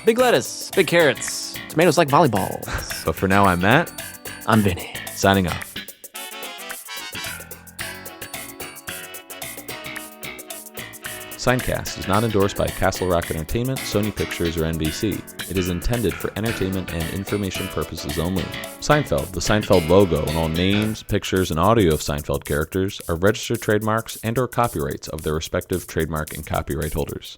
Big lettuce, big carrots, tomatoes like volleyballs. But for now, I'm Matt. I'm Vinny. Signing off. Seincast is not endorsed by Castle Rock Entertainment, Sony Pictures, or NBC. It is intended for entertainment and information purposes only. Seinfeld, the Seinfeld logo, and all names, pictures, and audio of Seinfeld characters are registered trademarks and/or copyrights of their respective trademark and copyright holders.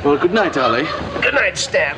Well, good night, Ollie. Good night, Stan.